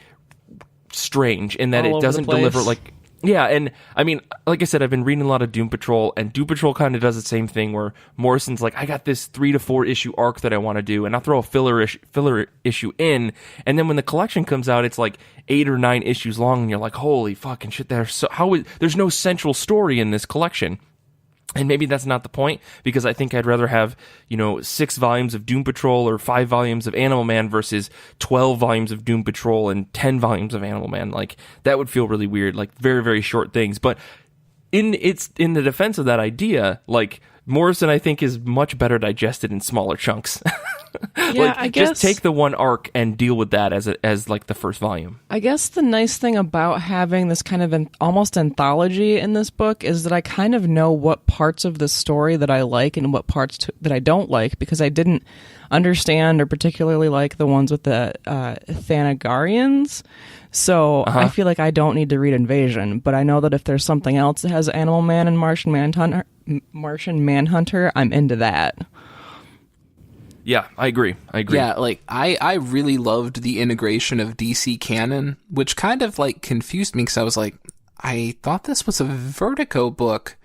strange in that it doesn't deliver like. Yeah, and I mean, like I said, I've been reading a lot of Doom Patrol, and Doom Patrol kind of does the same thing where Morrison's like, I got this 3 to 4 issue arc that I want to do, and I'll throw a filler issue in, and then when the collection comes out, it's like 8 or 9 issues long, and you're like, holy fucking shit, there's no central story in this collection. And maybe that's not the point, because I think I'd rather have, 6 volumes of Doom Patrol or 5 volumes of Animal Man versus 12 volumes of Doom Patrol and 10 volumes of Animal Man. Like, that would feel really weird, like very, very short things. But in the defense of that idea, like, Morrison, I think, is much better digested in smaller chunks. Yeah, I guess just take the one arc and deal with that as like the first volume. I guess the nice thing about having this kind of almost anthology in this book is that I kind of know what parts of the story that I like and what parts that I don't like, because I didn't understand or particularly like the ones with the Thanagarians. So I feel like I don't need to read Invasion, but I know that if there's something else that has Animal Man and Martian Manhunter, I'm into that. Yeah, I agree. Yeah, like, I really loved the integration of DC canon, which kind of, like, confused me, because I was like, I thought this was a Vertigo book,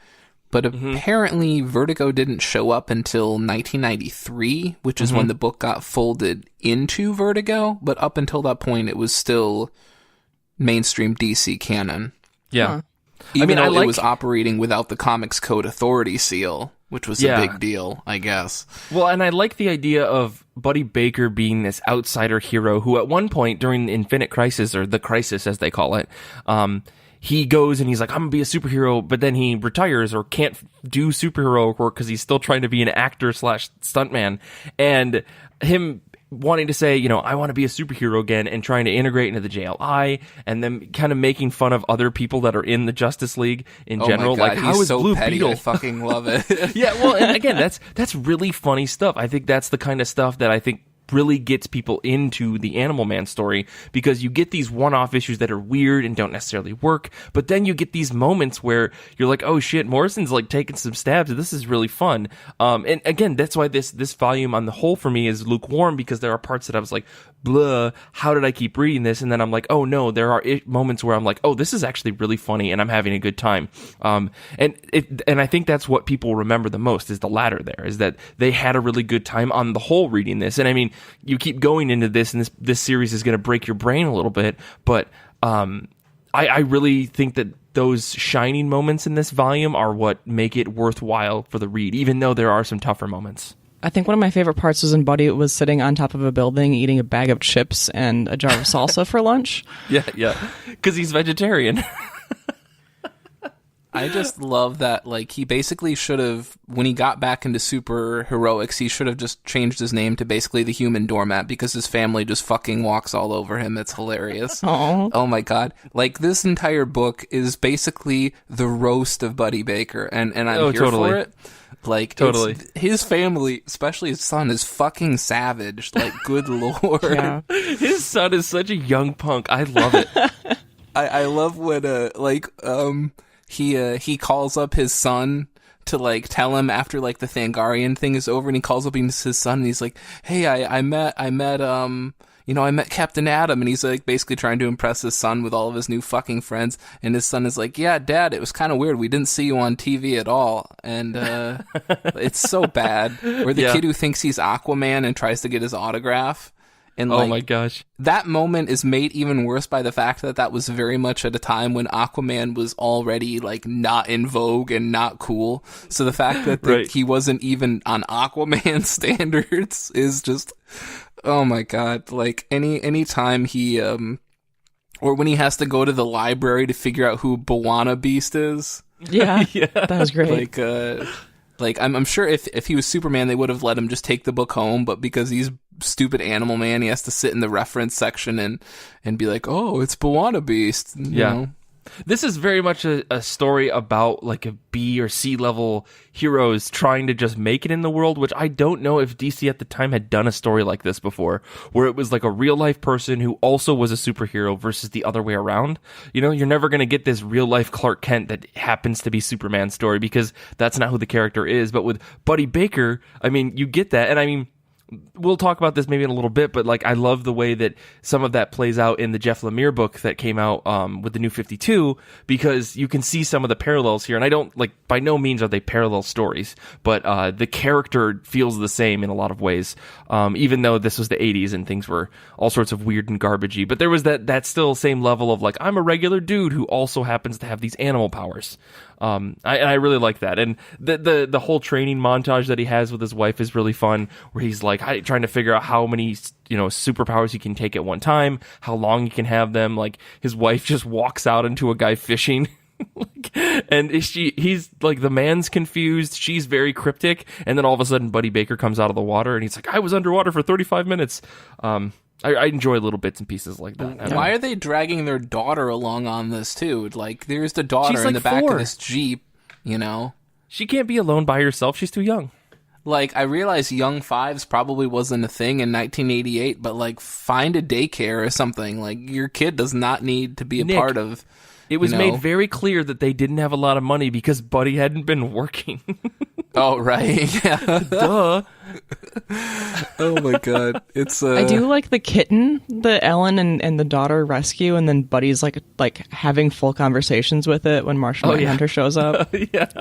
but apparently Vertigo didn't show up until 1993, which is when the book got folded into Vertigo, but up until that point, it was still mainstream DC canon. Yeah. Even though it was operating without the Comics Code Authority seal, which was a big deal, I guess. Well, and I like the idea of Buddy Baker being this outsider hero who at one point during the Infinite Crisis, or the Crisis as they call it, he goes and he's like, I'm going to be a superhero, but then he retires or can't do superhero work because he's still trying to be an actor / stuntman. And him wanting to say, I want to be a superhero again and trying to integrate into the JLI, and then kind of making fun of other people that are in the Justice League in general. My God, like, how is so Blue petty, Beetle? I fucking love it. Yeah, well, and again, that's really funny stuff. I think that's the kind of stuff that I think really gets people into the Animal Man story, because you get these one-off issues that are weird and don't necessarily work, but then you get these moments where you're like, oh shit, Morrison's like taking some stabs, this is really fun. And again, that's why this volume on the whole for me is lukewarm, because there are parts that I was like, blah, how did I keep reading this? And then I'm like, oh no, there are moments where I'm like, oh, this is actually really funny and I'm having a good time. And I think that's what people remember the most, is the latter there, is that they had a really good time on the whole reading this. And I mean, you keep going into this, and this series is going to break your brain a little bit, but I really think that those shining moments in this volume are what make it worthwhile for the read, even though there are some tougher moments. I think one of my favorite parts was when Buddy was sitting on top of a building eating a bag of chips and a jar of salsa for lunch. Yeah, because he's vegetarian. I just love that, like, he basically should have, when he got back into super heroics, he should have just changed his name to basically the Human Doormat, because his family just fucking walks all over him. It's hilarious. Aww. Oh my God. Like, this entire book is basically the roast of Buddy Baker, and I'm here for it. Like, totally. His family, especially his son, is fucking savage. Like, good lord. Yeah. His son is such a young punk. I love it. I love when, he calls up his son to, like, tell him after, like, the Thangarian thing is over, and he calls up his son, and he's like, hey, I met Captain Atom, and he's, like, basically trying to impress his son with all of his new fucking friends, and his son is like, yeah, Dad, it was kind of weird, we didn't see you on TV at all, and, it's so bad, where the kid who thinks he's Aquaman and tries to get his autograph. And, like, oh my gosh. That moment is made even worse by the fact that was very much at a time when Aquaman was already, like, not in vogue and not cool. So the fact that he wasn't even on Aquaman standards is just, oh my God. Like, any time he, or when he has to go to the library to figure out who Bawana Beast is. Yeah, that was great. Like, I'm sure if he was Superman, they would have let him just take the book home, but because he's stupid Animal Man, he has to sit in the reference section and be like, oh, it's Bawana Beast. You know? This is very much a story about, like, a B or C level heroes trying to just make it in the world, which I don't know if DC at the time had done a story like this before, where it was like a real life person who also was a superhero versus the other way around. You're never going to get this real life Clark Kent that happens to be Superman story, because that's not who the character is. But with Buddy Baker, I mean, you get that. And I mean, we'll talk about this maybe in a little bit, but, like, I love the way that some of that plays out in the Jeff Lemire book that came out with the New 52, because you can see some of the parallels here. And I don't, like, by no means are they parallel stories, but the character feels the same in a lot of ways, even though this was the 80s and things were all sorts of weird and garbagey. But there was that still same level of, like, I'm a regular dude who also happens to have these animal powers. I really like that. And the whole training montage that he has with his wife is really fun, where he's like trying to figure out how many, superpowers he can take at one time, how long he can have them. Like, his wife just walks out into a guy fishing. And he's like, the man's confused, she's very cryptic, and then all of a sudden Buddy Baker comes out of the water and he's like, I was underwater for 35 minutes. I enjoy little bits and pieces like that. Why are they dragging their daughter along on this too? Like, there's the daughter in the back of this Jeep, She can't be alone by herself. She's too young. Like, I realize Young Fives probably wasn't a thing in 1988, but, like, find a daycare or something. Like, your kid does not need to be a part of... It was made very clear that they didn't have a lot of money because Buddy hadn't been working. Oh, right. Yeah. Duh. Oh, my God. It's I do like the kitten that Ellen and the daughter rescue, and then Buddy's like having full conversations with it when Martian Manhunter shows up. Yeah.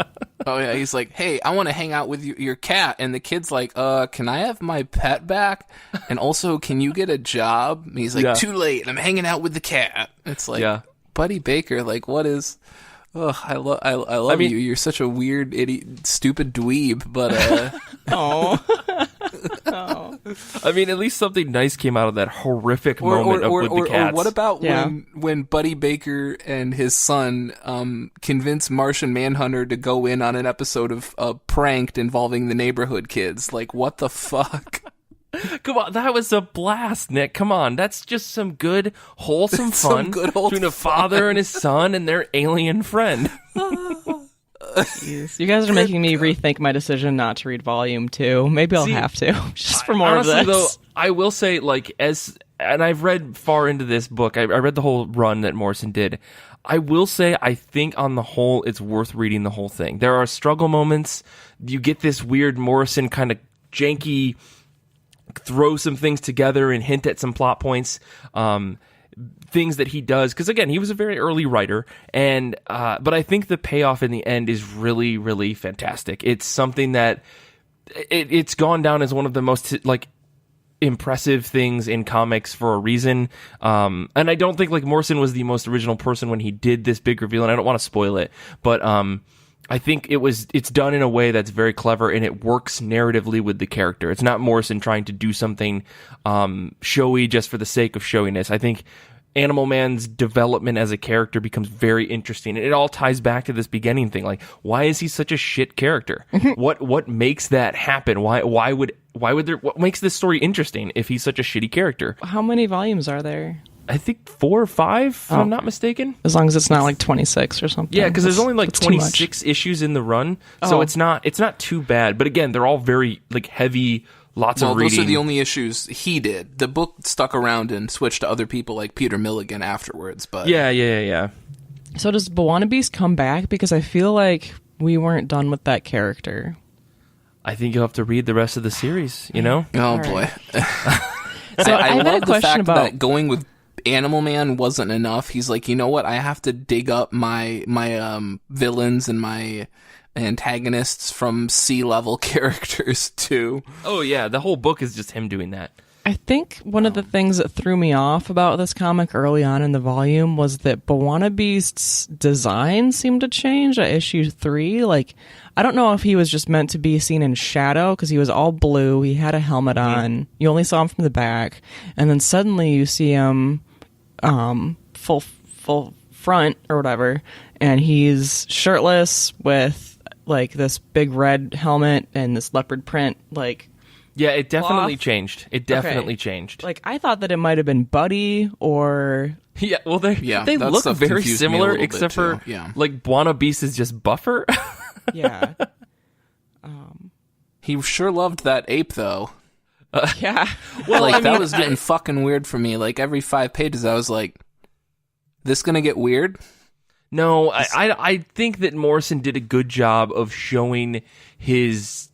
Oh, yeah. He's like, hey, I want to hang out with your cat. And the kid's like, can I have my pet back? And also, can you get a job? And he's like, too late. I'm hanging out with the cat. It's like... Buddy Baker, like, what is... Ugh, I love you. You're such a weird, idiot, stupid dweeb, but Oh. I mean, at least something nice came out of that horrific moment with the cats. Or what about Yeah. when Buddy Baker and his son convince Martian Manhunter to go in on an episode of Pranked involving the neighborhood kids? Like, what the fuck? Come on, that was a blast, Nick. Come on, that's just some good, wholesome Some fun good old between a fun. father and his son and their alien friend. Jeez. You guys are making me rethink my decision not to read volume 2. Maybe I'll See, have to, just for more Honestly, of this. though, I will say, like, and I've read far into this book. I read the whole run that Morrison did. I will say, I think on the whole, it's worth reading the whole thing. There are struggle moments. You get this weird Morrison kind of janky, throw some things together and hint at some plot points, things that he does, because again, he was a very early writer, and but I think the payoff in the end is really, really fantastic. It's something that it's gone down as one of the most like impressive things in comics for a reason, and I don't think like Morrison was the most original person when he did this big reveal, and I don't want to spoil it, but I think it's done in a way that's very clever, and it works narratively with the character. It's not Morrison trying to do something showy just for the sake of showiness. I think Animal Man's development as a character becomes very interesting, and it all ties back to this beginning thing. Like, why is he such a shit character? What makes that happen? Why would what makes this story interesting if he's such a shitty character? How many volumes are there? I think 4 or 5, if I'm not mistaken. As long as it's not like 26 or something. Yeah, because there's only like That's too much. 26 issues in the run, so it's not too bad. But again, they're all very like heavy, lots of reading. Those are the only issues he did. The book stuck around and switched to other people like Peter Milligan afterwards. But Yeah. So does Beast come back? Because I feel like we weren't done with that character. I think you'll have to read the rest of the series. You know. Oh All boy. So I I've got love a question the fact about that going with Animal Man wasn't enough. He's like, you know what? I have to dig up my villains and my antagonists from sea-level characters too. Oh yeah, the whole book is just him doing that. I think one of the things that threw me off about this comic early on in the volume was that Beast's design seemed to change at issue 3. Like, I don't know if he was just meant to be seen in shadow because he was all blue. He had a helmet on. You only saw him from the back, and then suddenly you see him full front or whatever, and he's shirtless with like this big red helmet and this leopard print like. Yeah, it definitely Cloth? changed. It definitely changed. Like, I thought that it might have been Buddy or... Yeah, well, they that look stuff very confused me a similar, little except bit, for too. Yeah. like Buona Beast is just buffer. Yeah. He sure loved that ape though. Yeah. Well, Like, I mean, that was getting fucking weird for me. Like, every 5 pages I was like, this gonna get weird? No, I think that Morrison did a good job of showing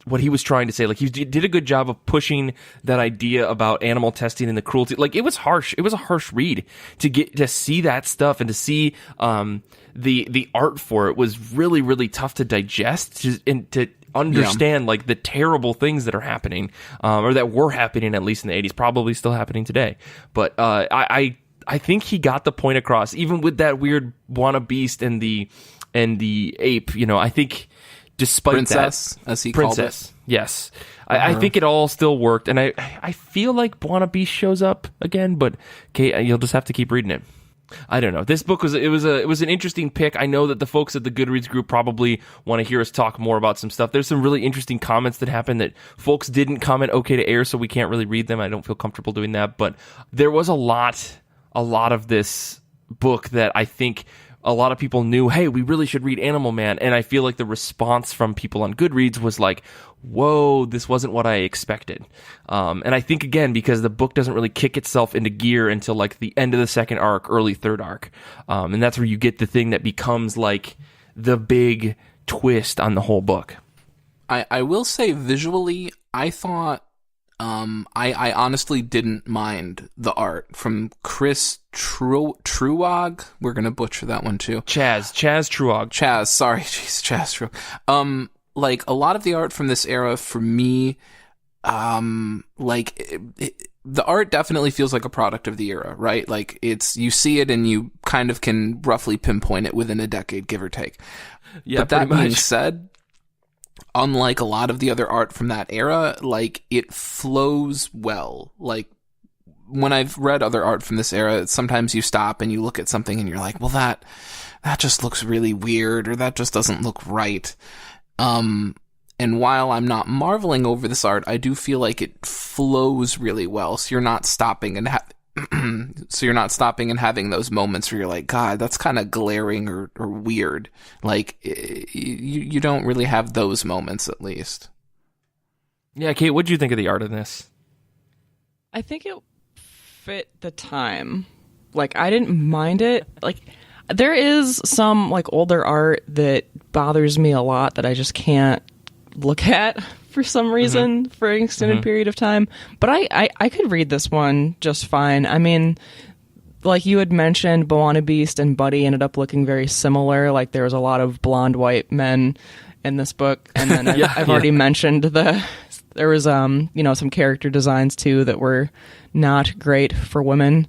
what he was trying to say. Like, he did a good job of pushing that idea about animal testing and the cruelty. Like, it was harsh. It was a harsh read to see that stuff, and to see the art for it was really, really tough to digest and to understand like the terrible things that are happening, or that were happening at least in the 80s, probably still happening today. But I think he got the point across, even with that weird Buona Beast and the ape. You know, I think despite Princess, that, as he called Princess, yes, I think it all still worked, and I feel like Buona Beast shows up again, but Kait, you'll just have to keep reading it. I don't know. This book was an interesting pick. I know that the folks at the Goodreads group probably want to hear us talk more about some stuff. There's some really interesting comments that happened that folks didn't comment okay to air, so we can't really read them. I don't feel comfortable doing that, but there was a lot of this book that I think a lot of people knew, hey, we really should read Animal Man, and I feel like the response from people on Goodreads was like, whoa, this wasn't what I expected. And I think, again, because the book doesn't really kick itself into gear until like the end of the second arc, early third arc, and that's where you get the thing that becomes like the big twist on the whole book. I will say visually, I thought I honestly didn't mind the art from Chris Truog. We're gonna butcher that one too. Chaz Truog. Chaz, sorry, jeez, Chaz Truog. Like, a lot of the art from this era for me, like the art definitely feels like a product of the era, right? Like you see it and you kind of can roughly pinpoint it within a decade, give or take. Yeah, but that pretty being much. said, unlike a lot of the other art from that era, like it flows well. Like when I've read other art from this era, sometimes you stop and you look at something and you're like, well, that just looks really weird, or that just doesn't look right. And while I'm not marveling over this art, I do feel like it flows really well. So you're not stopping and having those moments where you're like, God, that's kind of glaring or weird. Like you don't really have those moments, at least. Yeah, Kait, what do you think of the art in this? I think it fit the time. Like, I didn't mind it. Like, there is some like older art that bothers me a lot that I just can't look at for some reason for an extended period of time. But I could read this one just fine. I mean, like you had mentioned, Moana Beast and Buddy ended up looking very similar. Like there was a lot of blonde white men in this book. And then I've already mentioned there was some character designs too that were not great for women.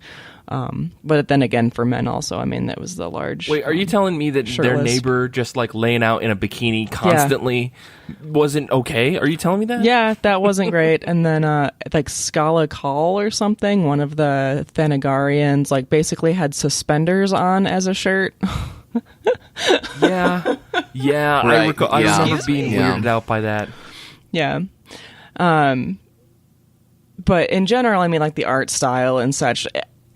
But then again, for men also, I mean, that was the large. Wait, are you telling me that their neighbor just like laying out in a bikini constantly wasn't okay? Are you telling me that? Yeah, that wasn't great. And then like Scala Call or something, one of the Thanagarians, like basically had suspenders on as a shirt. Yeah. Right. I remember being weirded out by that. Yeah. But in general, I mean, like the art style and such,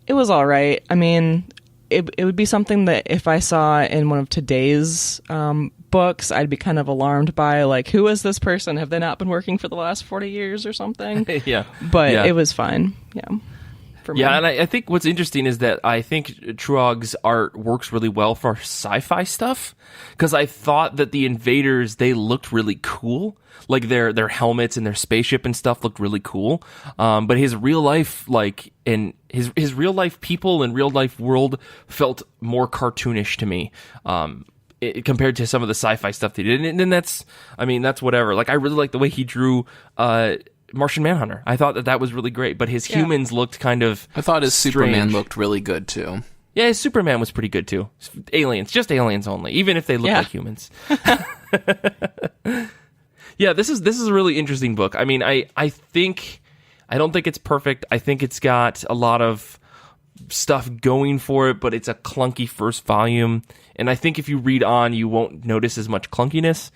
it was all right. I mean, it would be something that if I saw in one of today's books, I'd be kind of alarmed by, like, who is this person? Have they not been working for the last 40 years or something? Yeah. But it was fine. Yeah. For me. Yeah, and I think what's interesting is that I think Truog's art works really well for sci-fi stuff, because I thought that the invaders, they looked really cool. Like their helmets and their spaceship and stuff looked really cool. But his real life, like, and his real life people and real life world felt more cartoonish to me. Compared to some of the sci-fi stuff they did. And that's whatever. Like, I really like the way he drew Martian Manhunter. I thought that was really great, but his humans looked kind of I thought his strange. Superman looked really good too. Yeah, his Superman was pretty good too. Aliens, just aliens only, even if they look like humans. Yeah, this is a really interesting book. I mean, I don't think it's perfect. I think it's got a lot of stuff going for it, but it's a clunky first volume. And I think if you read on, you won't notice as much clunkiness.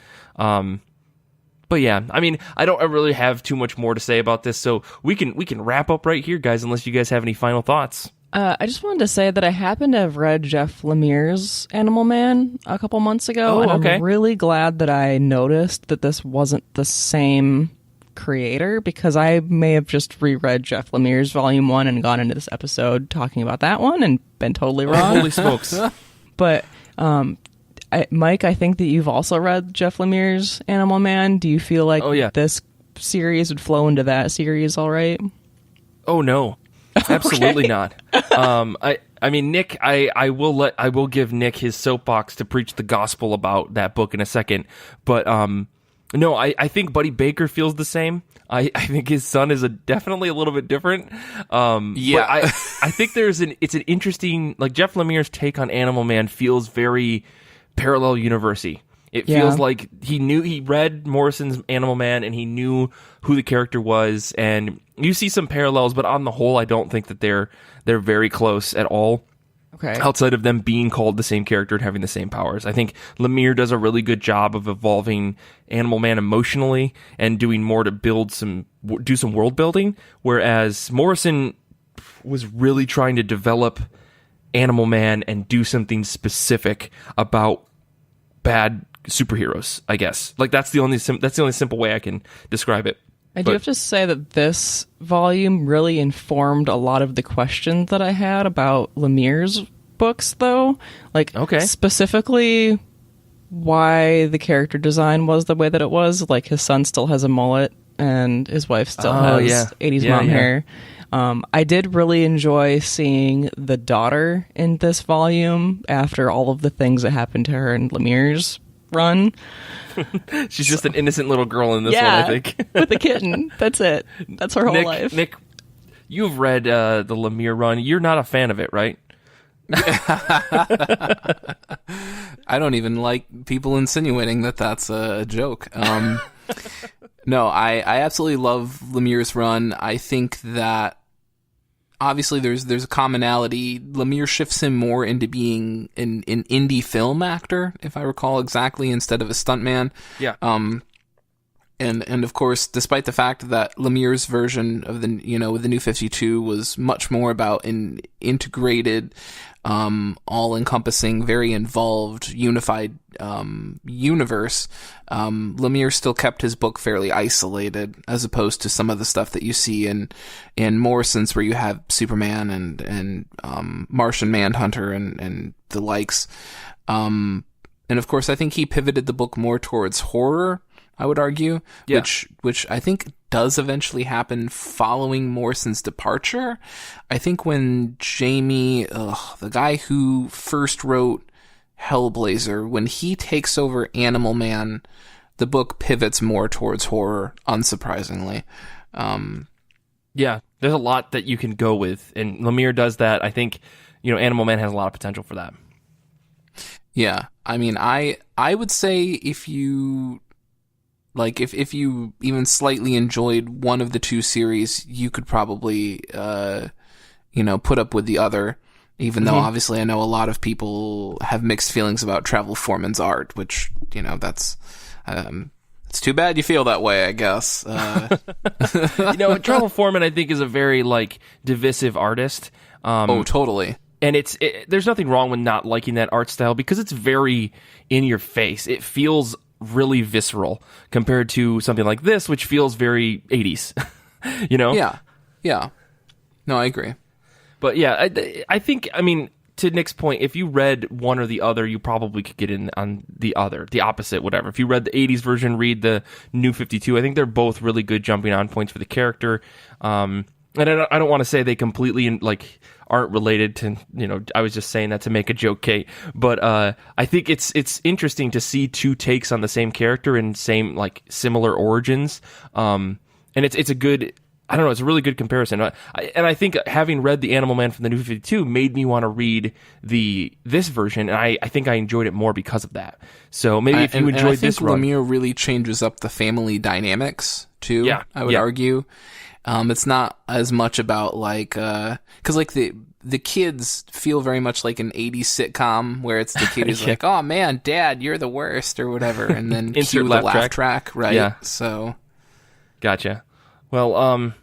But yeah, I mean, I don't really have too much more to say about this, so we can wrap up right here, guys, unless you guys have any final thoughts. I just wanted to say that I happen to have read Jeff Lemire's Animal Man a couple months ago, and I'm really glad that I noticed that this wasn't the same creator, because I may have just reread Jeff Lemire's Volume 1 and gone into this episode talking about that one and been totally wrong. Holy smokes. But, Mike, I think that you've also read Jeff Lemire's Animal Man. Do you feel like this series would flow into that series all right? Oh, no. Absolutely not. I mean, Nick, I will give Nick his soapbox to preach the gospel about that book in a second. But no, I think Buddy Baker feels the same. I think his son is definitely a little bit different. But I think it's an interesting, like, Jeff Lemire's take on Animal Man feels very parallel universe-y. It feels like he read Morrison's Animal Man and he knew who the character was, and you see some parallels, but on the whole, I don't think that they're very close at all. Okay. Outside of them being called the same character and having the same powers. I think Lemire does a really good job of evolving Animal Man emotionally and doing more to do some world building, whereas Morrison was really trying to develop Animal Man and do something specific about bad superheroes, I guess. Like, that's the only simple way I can describe it. I do have to say that this volume really informed a lot of the questions that I had about Lemire's books, though. Like, specifically why the character design was the way that it was. Like, his son still has a mullet and his wife still has 80s mom hair. I did really enjoy seeing the daughter in this volume after all of the things that happened to her in Lemire's run. She's just an innocent little girl in this one, I think. With a kitten. That's it. That's her whole life. Nick, you've read the Lemire run. You're not a fan of it, right? I don't even like people insinuating that that's a joke. No, I absolutely love Lemire's run. I think that obviously there's a commonality. Lemire shifts him more into being an indie film actor, if I recall exactly, instead of a stuntman. Yeah. And of course, despite the fact that Lemire's version of with the New 52 was much more about an integrated, all-encompassing, very involved, unified universe, Lemire still kept his book fairly isolated, as opposed to some of the stuff that you see in Morrison's, where you have Superman and Martian Manhunter and the likes. And of course, I think he pivoted the book more towards horror, I would argue, yeah. which I think does eventually happen following Morrison's departure. I think when Jamie, the guy who first wrote Hellblazer, when he takes over Animal Man, the book pivots more towards horror, unsurprisingly. Yeah, there's a lot that you can go with, and Lemire does that. I think, Animal Man has a lot of potential for that. Yeah, I mean, I would say if you if you even slightly enjoyed one of the two series, you could probably put up with the other. Even though obviously I know a lot of people have mixed feelings about Travel Foreman's art, which that's it's too bad you feel that way, I guess. Travel Foreman I think is a very divisive artist. Oh, totally. And there's nothing wrong with not liking that art style because it's very in your face. It feels really visceral compared to something like this, which feels very 80s. Yeah. No, I agree. But yeah, I think, to Nick's point, if you read one or the other, you probably could get in on the opposite, whatever. If you read the 80s version, read the New 52. I think they're both really good jumping on points for the character. And I don't want to say they completely aren't related to, I was just saying that to make a joke, Kate. But I think it's interesting to see two takes on the same character and same similar origins. And it's a good, I don't know, it's a really good comparison. And I think having read The Animal Man from the New 52 made me want to read this version, and I think I enjoyed it more because of that. So maybe if you enjoyed this run, Lemire really changes up the family dynamics too. Yeah, I would argue. It's not as much about because the kids feel very much like an 80s sitcom where it's the kid who's like, oh man, Dad, you're the worst or whatever, and then cue the laugh track, right? Yeah. So, gotcha. Well,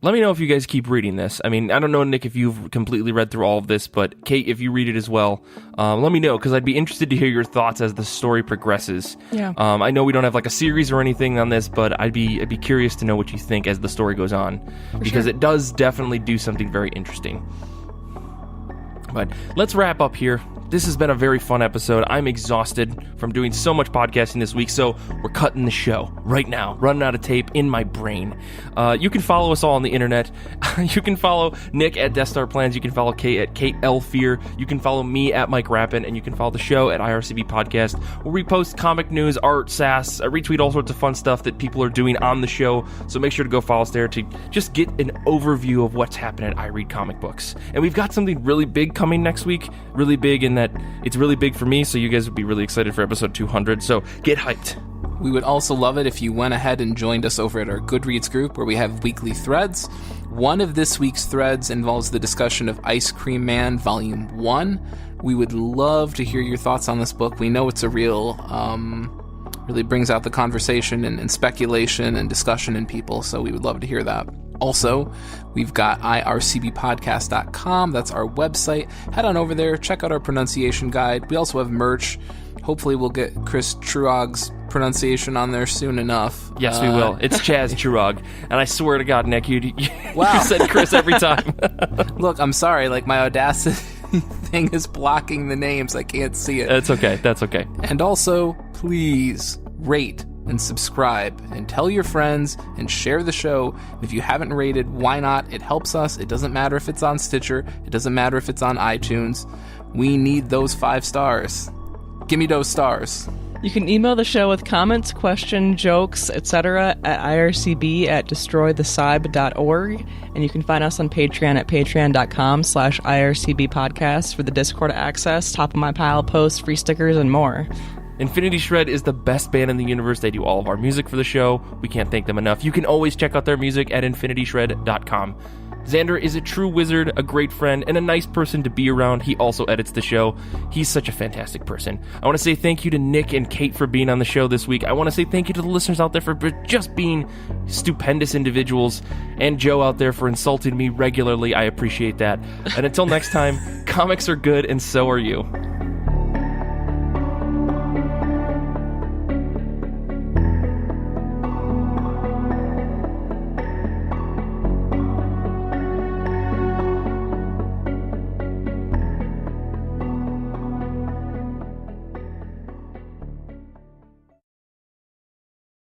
let me know if you guys keep reading this. I don't know, Nick, if you've completely read through all of this, but Kate, if you read it as well, let me know, because I'd be interested to hear your thoughts as the story progresses. Yeah. I know we don't have a series or anything on this, but I'd be curious to know what you think as the story goes on, because it does definitely do something very interesting. But let's wrap up here. This has been a very fun episode. I'm exhausted from doing so much podcasting this week, so we're cutting the show right now. Running out of tape in my brain. You can follow us all on the internet. You can follow Nick at Death Star Plans. You can follow Kate at Kate L. Fear. You can follow me at Mike Rappin, and you can follow the show at IRCB Podcast, where we post comic news, art, sass, retweet all sorts of fun stuff that people are doing on the show. So make sure to go follow us there to just get an overview of what's happening at I Read Comic Books. And we've got something really big coming next week. Really big in that it's really big for me, so you guys would be really excited for episode 200, so get hyped. We would also love it if you went ahead and joined us over at our Goodreads group, where we have weekly threads. One of this week's threads involves the discussion of Ice Cream Man Volume 1. We would love to hear your thoughts on this book. We know it's a real, really brings out the conversation and speculation and discussion in people, so we would love to hear that. Also, we've got ircbpodcast.com. That's our website. Head on over there. Check out our pronunciation guide. We also have merch. Hopefully we'll get Chris Truog's pronunciation on there soon enough. Yes, we will. It's Chaz Truog. And I swear to God, Nick, you wow. said Chris every time. Look, I'm sorry. My Audacity thing is blocking the names. I can't see it. That's okay. That's okay. And also, please rate and subscribe and tell your friends and share the show. If you haven't rated, why not? It helps us. It doesn't matter if it's on Stitcher. It doesn't matter if it's on iTunes. We need those 5 stars. Give me those stars. You can email the show with comments, questions, jokes, etc. at ircb@destroythecyb.org. And you can find us on Patreon at patreon.com/ircbpodcast for the Discord access, top of my pile posts, free stickers, and more. Infinity Shred is the best band in the universe. They do all of our music for the show. We can't thank them enough. You can always check out their music at infinityshred.com. Xander is a true wizard, a great friend, and a nice person to be around. He also edits the show. He's such a fantastic person. I want to say thank you to Nick and Kait for being on the show this week. I want to say thank you to the listeners out there for just being stupendous individuals, and Joe out there for insulting me regularly. I appreciate that. And until next time, comics are good, and so are you.